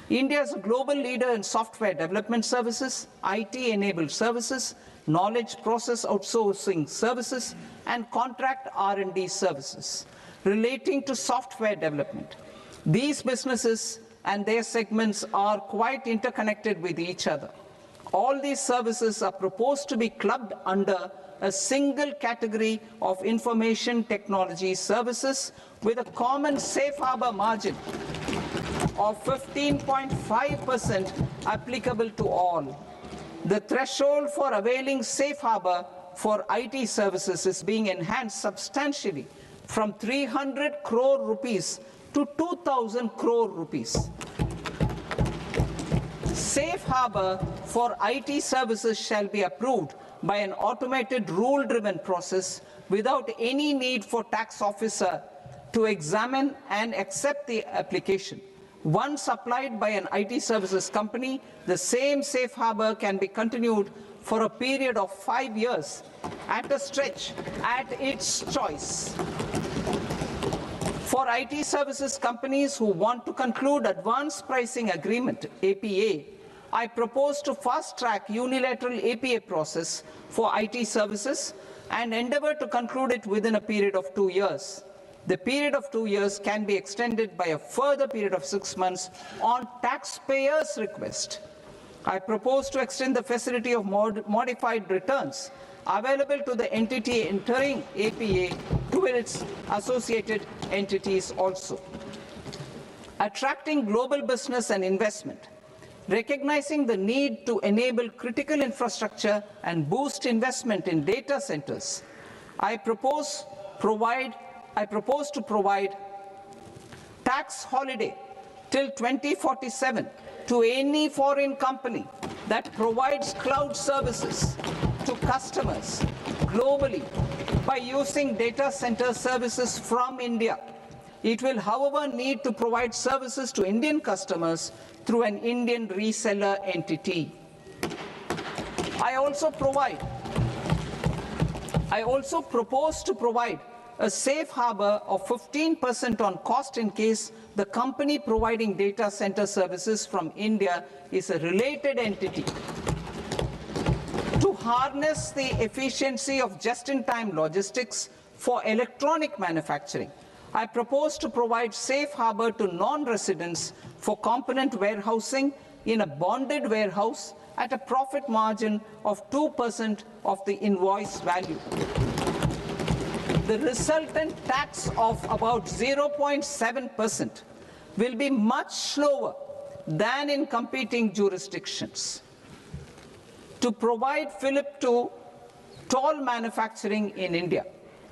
India is a global leader in software development services, IT-enabled services, knowledge process outsourcing services, and contract R&D services relating to software development. These businesses and their segments are quite interconnected with each other. All these services are proposed to be clubbed under a single category of information technology services with a common safe harbor margin of 15.5% applicable to all. The threshold for availing safe harbor for IT services is being enhanced substantially from 300 crore rupees to 2,000 crore rupees. Safe harbor for IT services shall be approved by an automated rule-driven process without any need for tax officer to examine and accept the application. Once applied by an IT services company, the same safe harbor can be continued for a period of 5 years at a stretch at its choice. For IT services companies who want to conclude advanced pricing agreement, APA, I propose to fast-track unilateral APA process for IT services and endeavor to conclude it within a period of 2 years. The period of 2 years can be extended by a further period of 6 months on taxpayers' request. I propose to extend the facility of modified returns available to the entity entering APA to its associated entities also. Attracting global business and investment. Recognizing the need to enable critical infrastructure and boost investment in data centers, I propose to provide tax holiday till 2047 to any foreign company that provides cloud services to customers globally by using data center services from India. It will, however, need to provide services to Indian customers through an Indian reseller entity. I also propose to provide a safe harbor of 15% on cost in case the company providing data center services from India is a related entity. To harness the efficiency of just-in-time logistics for electronic manufacturing, I propose to provide safe harbor to non-residents for component warehousing in a bonded warehouse at a profit margin of 2% of the invoice value. The resultant tax of about 0.7% will be much lower than in competing jurisdictions. To provide fillip to toll manufacturing in India,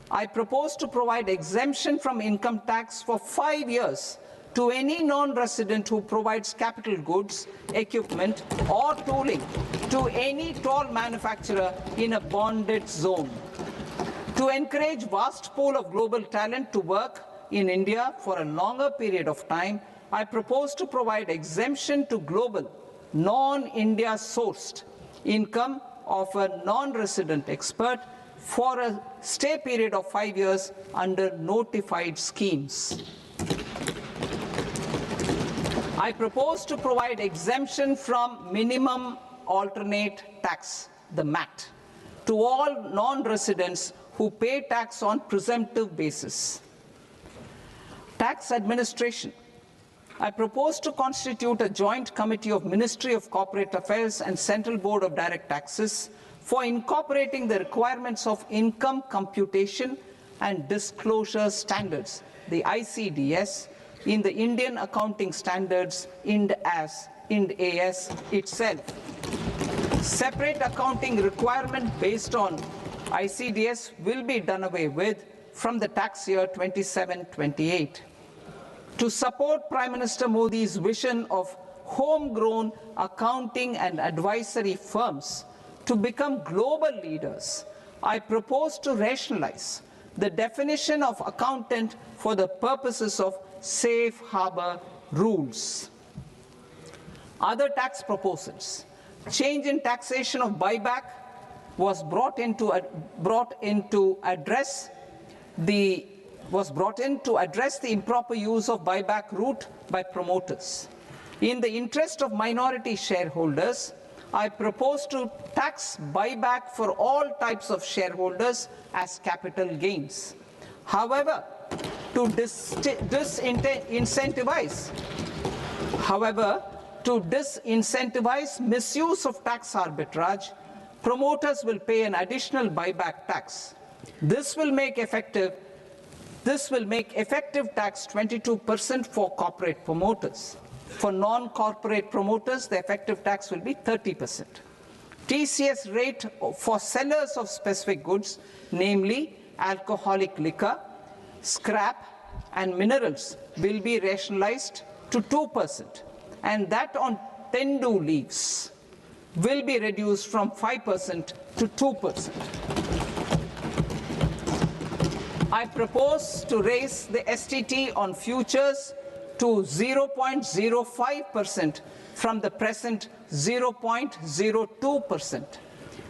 I propose to provide exemption from income tax for 5 years to any non-resident who provides capital goods, equipment, or tooling to any toll manufacturer in a bonded zone. To encourage vast pool of global talent to work in India for a longer period of time, I propose to provide exemption to global, non-India sourced income of a non-resident expert for a stay period of 5 years under notified schemes. I propose to provide exemption from minimum alternate tax, the MAT, to all non-residents who pay tax on presumptive basis. Tax administration. I propose to constitute a joint committee of Ministry of Corporate Affairs and Central Board of Direct Taxes for incorporating the requirements of income computation and disclosure standards, the ICDS, in the Indian Accounting Standards, IND AS itself. Separate accounting requirement based on ICDS will be done away with from the tax year 27-28. To support Prime Minister Modi's vision of homegrown accounting and advisory firms to become global leaders, I propose to rationalize the definition of accountant for the purposes of safe harbor rules. Other tax proposals. Change in taxation of buyback was brought in to address the improper use of buyback route by promoters. In the interest of minority shareholders, I propose to tax buyback for all types of shareholders as capital gains. However, to disincentivize misuse of tax arbitrage, promoters will pay an additional buyback tax. This will make effective tax 22% for corporate promoters. For non-corporate promoters, the effective tax will be 30%. TCS rate for sellers of specific goods, namely alcoholic liquor, scrap, and minerals, will be rationalized to 2%, and that on tendu leaves will be reduced from 5% to 2%. I propose to raise the STT on futures to 0.05% from the present 0.02%.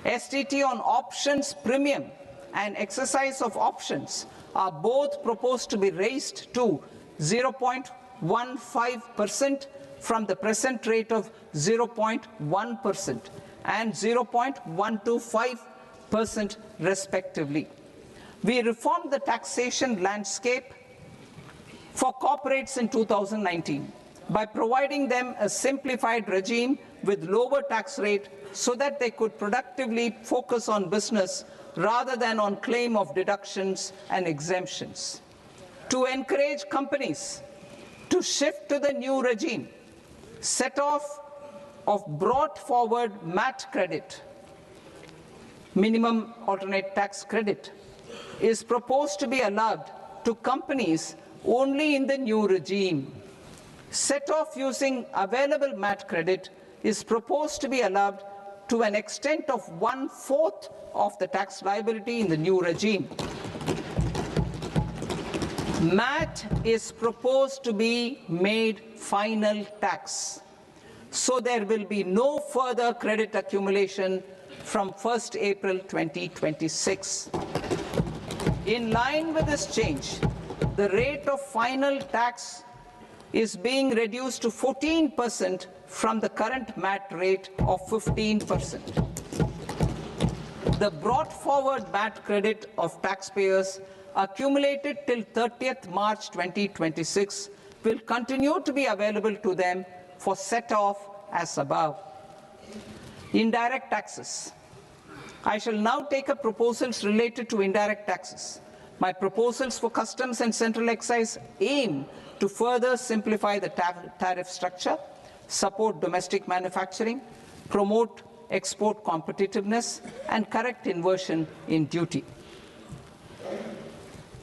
STT on options premium and exercise of options are both proposed to be raised to 0.15% from the present rate of 0.1% and 0.125% respectively. We reformed the taxation landscape for corporates in 2019 by providing them a simplified regime with lower tax rate so that they could productively focus on business rather than on claim of deductions and exemptions. To encourage companies to shift to the new regime, set off of brought forward MAT credit, minimum alternate tax credit, is proposed to be allowed to companies only in the new regime. Set off using available MAT credit is proposed to be allowed to an extent of 1/4 of the tax liability in the new regime. MAT is proposed to be made final tax, so there will be no further credit accumulation from 1st April 2026. In line with this change, the rate of final tax is being reduced to 14% from the current MAT rate of 15%. The brought forward MAT credit of taxpayers accumulated till 30th March 2026 will continue to be available to them for set-off as above. Indirect taxes. I shall now take up proposals related to indirect taxes. My proposals for customs and central excise aim to further simplify the tariff structure, support domestic manufacturing, promote export competitiveness, and correct inversion in duty.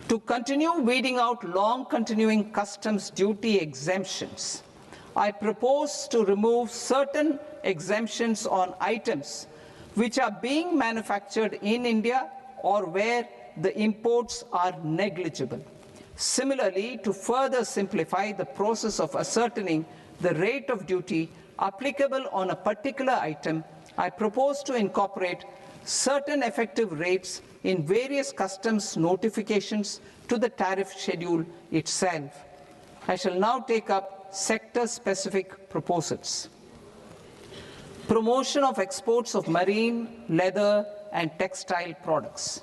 To continue weeding out long-continuing customs duty exemptions, I propose to remove certain exemptions on items which are being manufactured in India or where the imports are negligible. Similarly, to further simplify the process of ascertaining the rate of duty applicable on a particular item, I propose to incorporate certain effective rates in various customs notifications to the tariff schedule itself. I shall now take up sector-specific proposals. Promotion of exports of marine, leather, and textile products.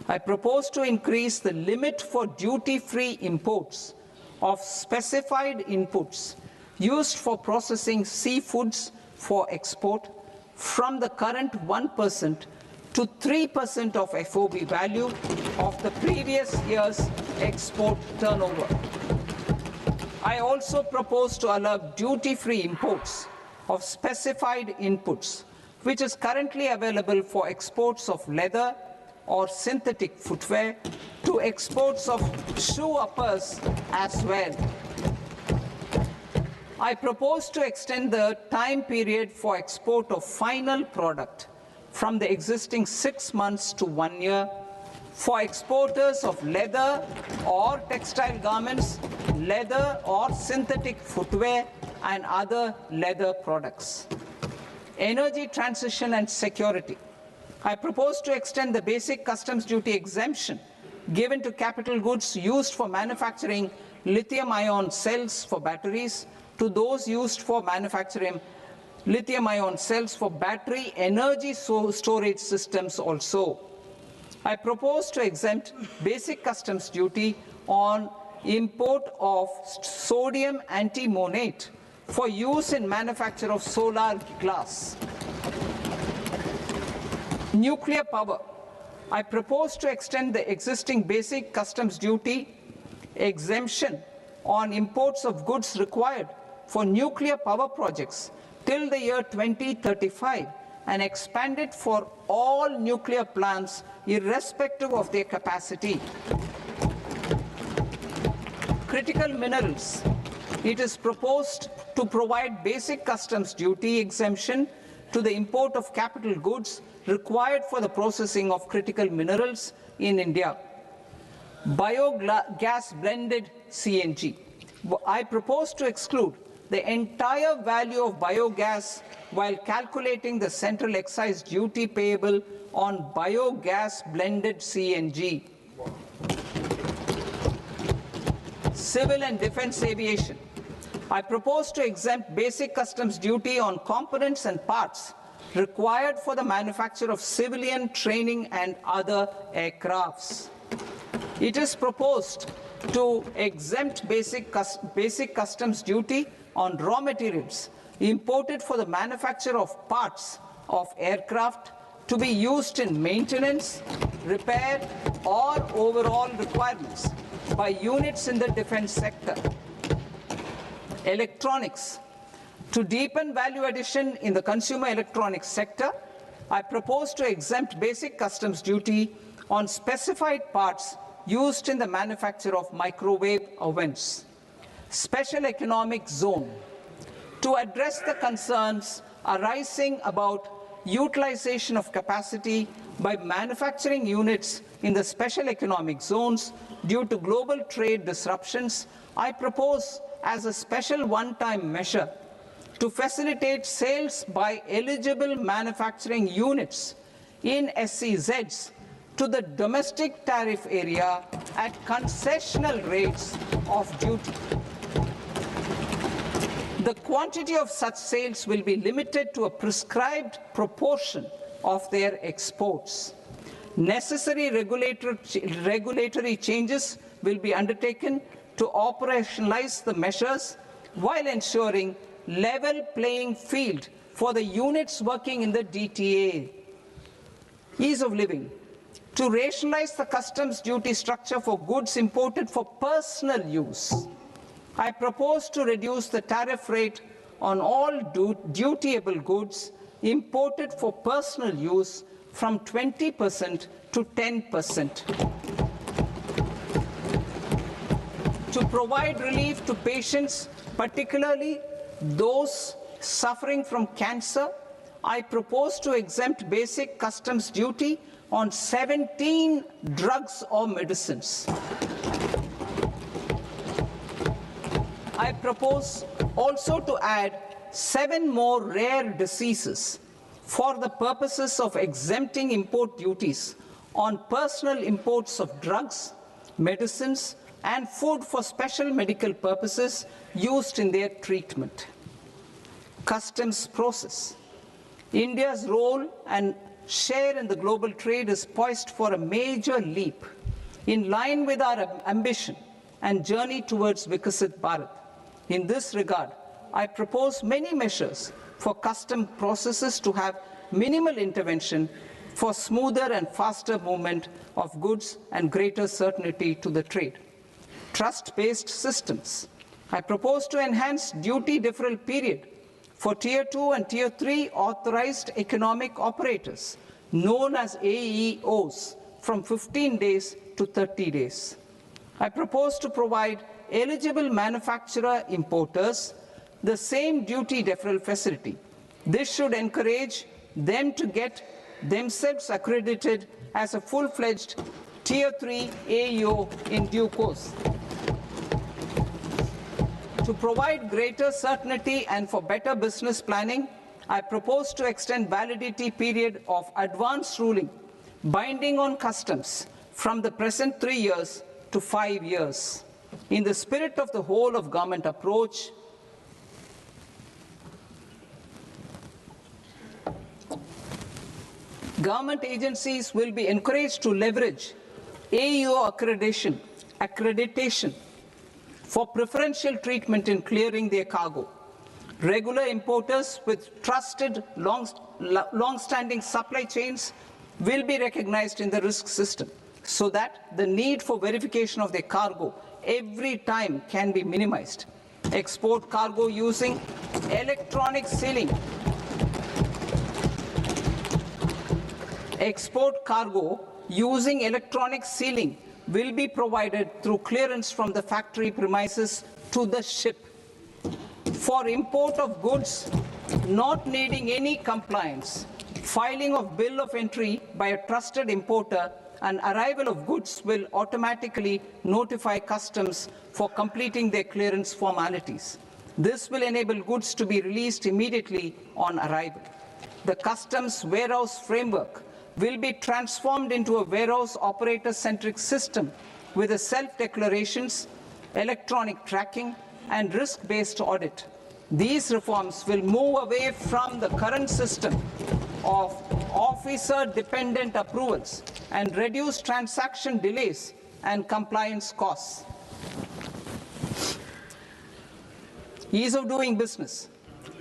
I propose to increase the limit for duty-free imports of specified inputs used for processing seafoods for export from the current 1% to 3% of FOB value of the previous year's export turnover. I also propose to allow duty-free imports of specified inputs, which is currently available for exports of leather or synthetic footwear, to exports of shoe uppers as well. I propose to extend the time period for export of final product from the existing 6 months to 1 year for exporters of leather or textile garments, leather or synthetic footwear, and other leather products. Energy transition and security. I propose to extend the basic customs duty exemption given to capital goods used for manufacturing lithium-ion cells for batteries to those used for manufacturing lithium-ion cells for battery energy storage systems also. I propose to exempt basic customs duty on import of sodium antimonate for use in manufacture of solar glass. Nuclear power. I propose to extend the existing basic customs duty exemption on imports of goods required for nuclear power projects till the year 2035 and expand it for all nuclear plants irrespective of their capacity. Critical minerals. It is proposed to provide basic customs duty exemption to the import of capital goods required for the processing of critical minerals in India. Biogas blended CNG. I propose to exclude the entire value of biogas while calculating the central excise duty payable on biogas blended CNG. Civil and defense aviation. I propose to exempt basic customs duty on components and parts required for the manufacture of civilian training and other aircrafts. It is proposed to exempt basic customs duty on raw materials imported for the manufacture of parts of aircraft to be used in maintenance, repair, or overall requirements by units in the defense sector. Electronics. To deepen value addition in the consumer electronics sector, I propose to exempt basic customs duty on specified parts used in the manufacture of microwave ovens. Special economic zone. To address the concerns arising about utilization of capacity by manufacturing units in the special economic zones due to global trade disruptions, I propose as a special one-time measure to facilitate sales by eligible manufacturing units in SEZs to the domestic tariff area at concessional rates of duty. The quantity of such sales will be limited to a prescribed proportion of their exports. Necessary regulatory changes will be undertaken to operationalize the measures while ensuring level playing field for the units working in the DTA. Ease of living. To rationalize the customs duty structure for goods imported for personal use, I propose to reduce the tariff rate on all dutiable goods imported for personal use from 20% to 10%. To provide relief to patients, particularly those suffering from cancer, I propose to exempt basic customs duty on 17 drugs or medicines. I propose also to add 7 more rare diseases for the purposes of exempting import duties on personal imports of drugs, medicines, and food for special medical purposes used in their treatment. Customs process. India's role and share in the global trade is poised for a major leap in line with our ambition and journey towards Vikasit Bharat. In this regard, I propose many measures for custom processes to have minimal intervention for smoother and faster movement of goods and greater certainty to the trade. Trust-based systems. I propose to enhance duty deferral period for Tier 2 and Tier 3 authorized economic operators, known as AEOs, from 15 days to 30 days. I propose to provide eligible manufacturer importers the same duty deferral facility. This should encourage them to get themselves accredited as a full-fledged Tier 3 AEO in due course. To provide greater certainty and for better business planning, I propose to extend validity period of advance ruling binding on customs from the present 3 years to 5 years. In the spirit of the whole of government approach, government agencies will be encouraged to leverage AEO accreditation for preferential treatment in clearing their cargo. Regular importers with trusted long-standing supply chains will be recognized in the risk system so that the need for verification of their cargo every time can be minimized. Export cargo using electronic sealing. Export cargo using electronic sealing will be provided through clearance from the factory premises to the ship. For import of goods not needing any compliance, filing of bill of entry by a trusted importer and arrival of goods will automatically notify customs for completing their clearance formalities. This will enable goods to be released immediately on arrival. The customs warehouse framework will be transformed into a warehouse operator-centric system with a self-declarations, electronic tracking, and risk-based audit. These reforms will move away from the current system of officer-dependent approvals and reduce transaction delays and compliance costs. ease of doing business,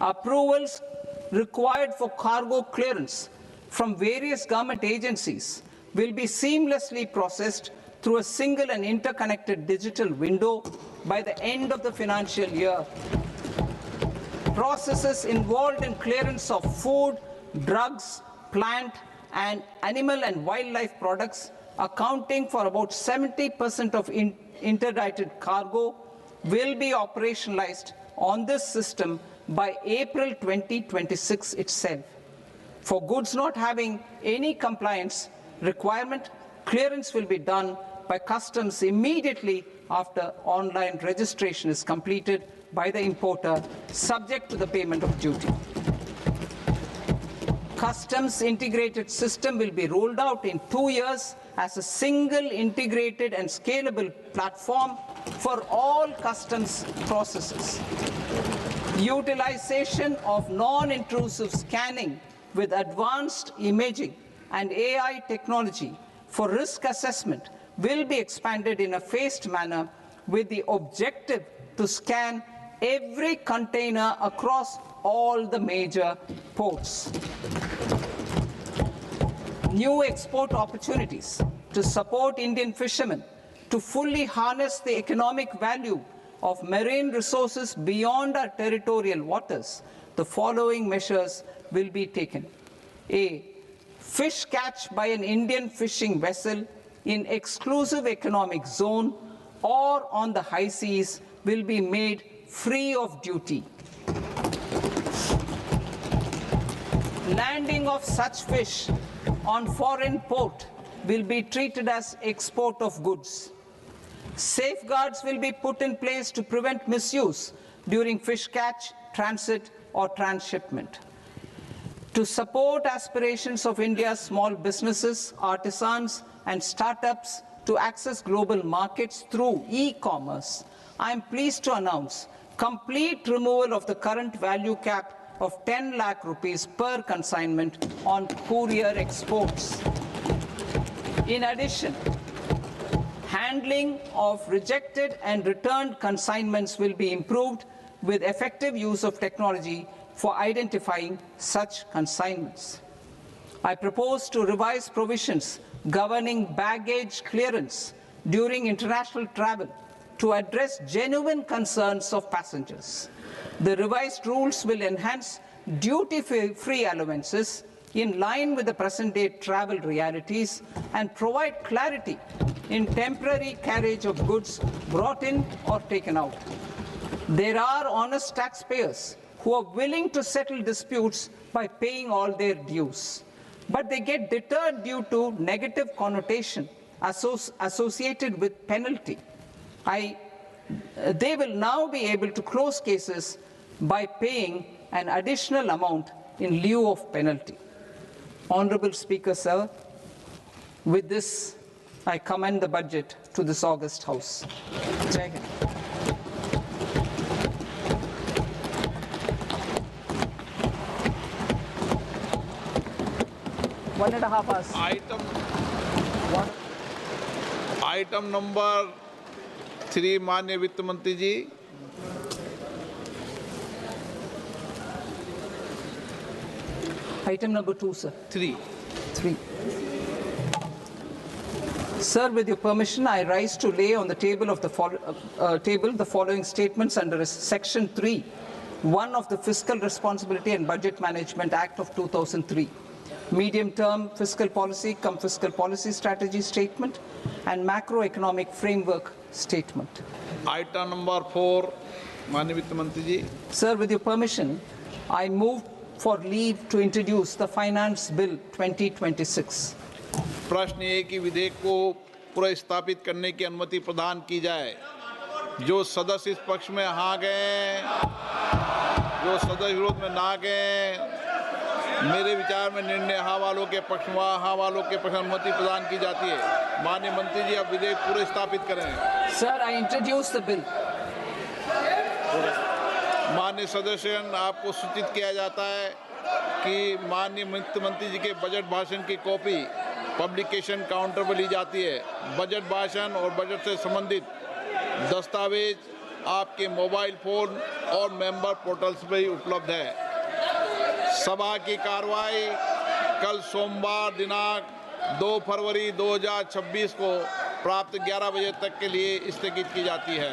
approvals required for cargo clearance from various government agencies will be seamlessly processed through a single and interconnected digital window by the end of the financial year. Processes involved in clearance of food, drugs, plant, and animal and wildlife products, accounting for about 70% of interdicted cargo, will be operationalized on this system by April 2026 itself. For goods not having any compliance requirement, clearance will be done by customs immediately after online registration is completed by the importer, subject to the payment of duty. Customs integrated system will be rolled out in 2 years as a single integrated and scalable platform for all customs processes. Utilization of non-intrusive scanning with advanced imaging and AI technology for risk assessment will be expanded in a phased manner with the objective to scan every container across all the major ports. New export opportunities to support Indian fishermen to fully harness the economic value of marine resources beyond our territorial waters, the following measures will be taken. A. Fish catch by an Indian fishing vessel in exclusive economic zone or on the high seas will be made free of duty. Landing of such fish on foreign port will be treated as export of goods. Safeguards will be put in place to prevent misuse during fish catch, transit, or transshipment. To support aspirations of India's small businesses, artisans, and startups to access global markets through e-commerce, I am pleased to announce complete removal of the current value cap of 10 lakh rupees per consignment on courier exports. In addition, handling of rejected and returned consignments will be improved with effective use of technology for identifying such consignments. I propose to revise provisions governing baggage clearance during international travel to address genuine concerns of passengers. The revised rules will enhance duty-free allowances in line with the present-day travel realities and provide clarity in temporary carriage of goods brought in or taken out. There are honest taxpayers who are willing to settle disputes by paying all their dues, but they get deterred due to negative connotation associated with penalty. They will now be able to close cases by paying an additional amount in lieu of penalty. Honorable Speaker, sir, with this, I commend the budget to this august House. Jai Hind. One and a half hours. Item number 3, माननीय वित्त मंत्री जी. Item number 2, sir. 3. Sir, with your permission, I rise to lay on the table of the following statements under Section 3, 1 of the Fiscal Responsibility and Budget Management Act of 2003. Medium-term fiscal policy, fiscal policy strategy statement, and macroeconomic framework statement. Item number 4, माननीय वित्त मंत्री जी. Sir, with your permission, I move for leave to introduce the Finance Bill 2026. प्रश्न ये कि विधेयक को पुनर्स्थापित करने की अनुमति प्रदान की जाए. जो सदस्य इस पक्ष में हाँ गए, जो सदस्य विरोध में ना गए, मेरे विचार में निर्णय हाँ वालों के पक्ष में हाँ वालों के पक्ष में अनुमति प्रदान की जाती है. माननीय मंत्री जी, आप विधेयक पुनर्स्थापित करें. Sir, I introduce the bill. माननीय सदस्यगण, आपको सूचित किया जाता है कि माननीय वित्त मंत्री जी के बजट भाषण की कॉपी पब्लिकेशन काउंटर पर ली जाती है. बजट भाषण और बजट से संबंधित दस्तावेज आपके मोबाइल फोन और मेंबर पोर्टल्स पर ही उपलब्ध है। सभा की कार्रवाई कल सोमवार दिनांक 2 फरवरी 2026 को प्राप्त 11 बजे तक के लिए स्थगित की जाती है।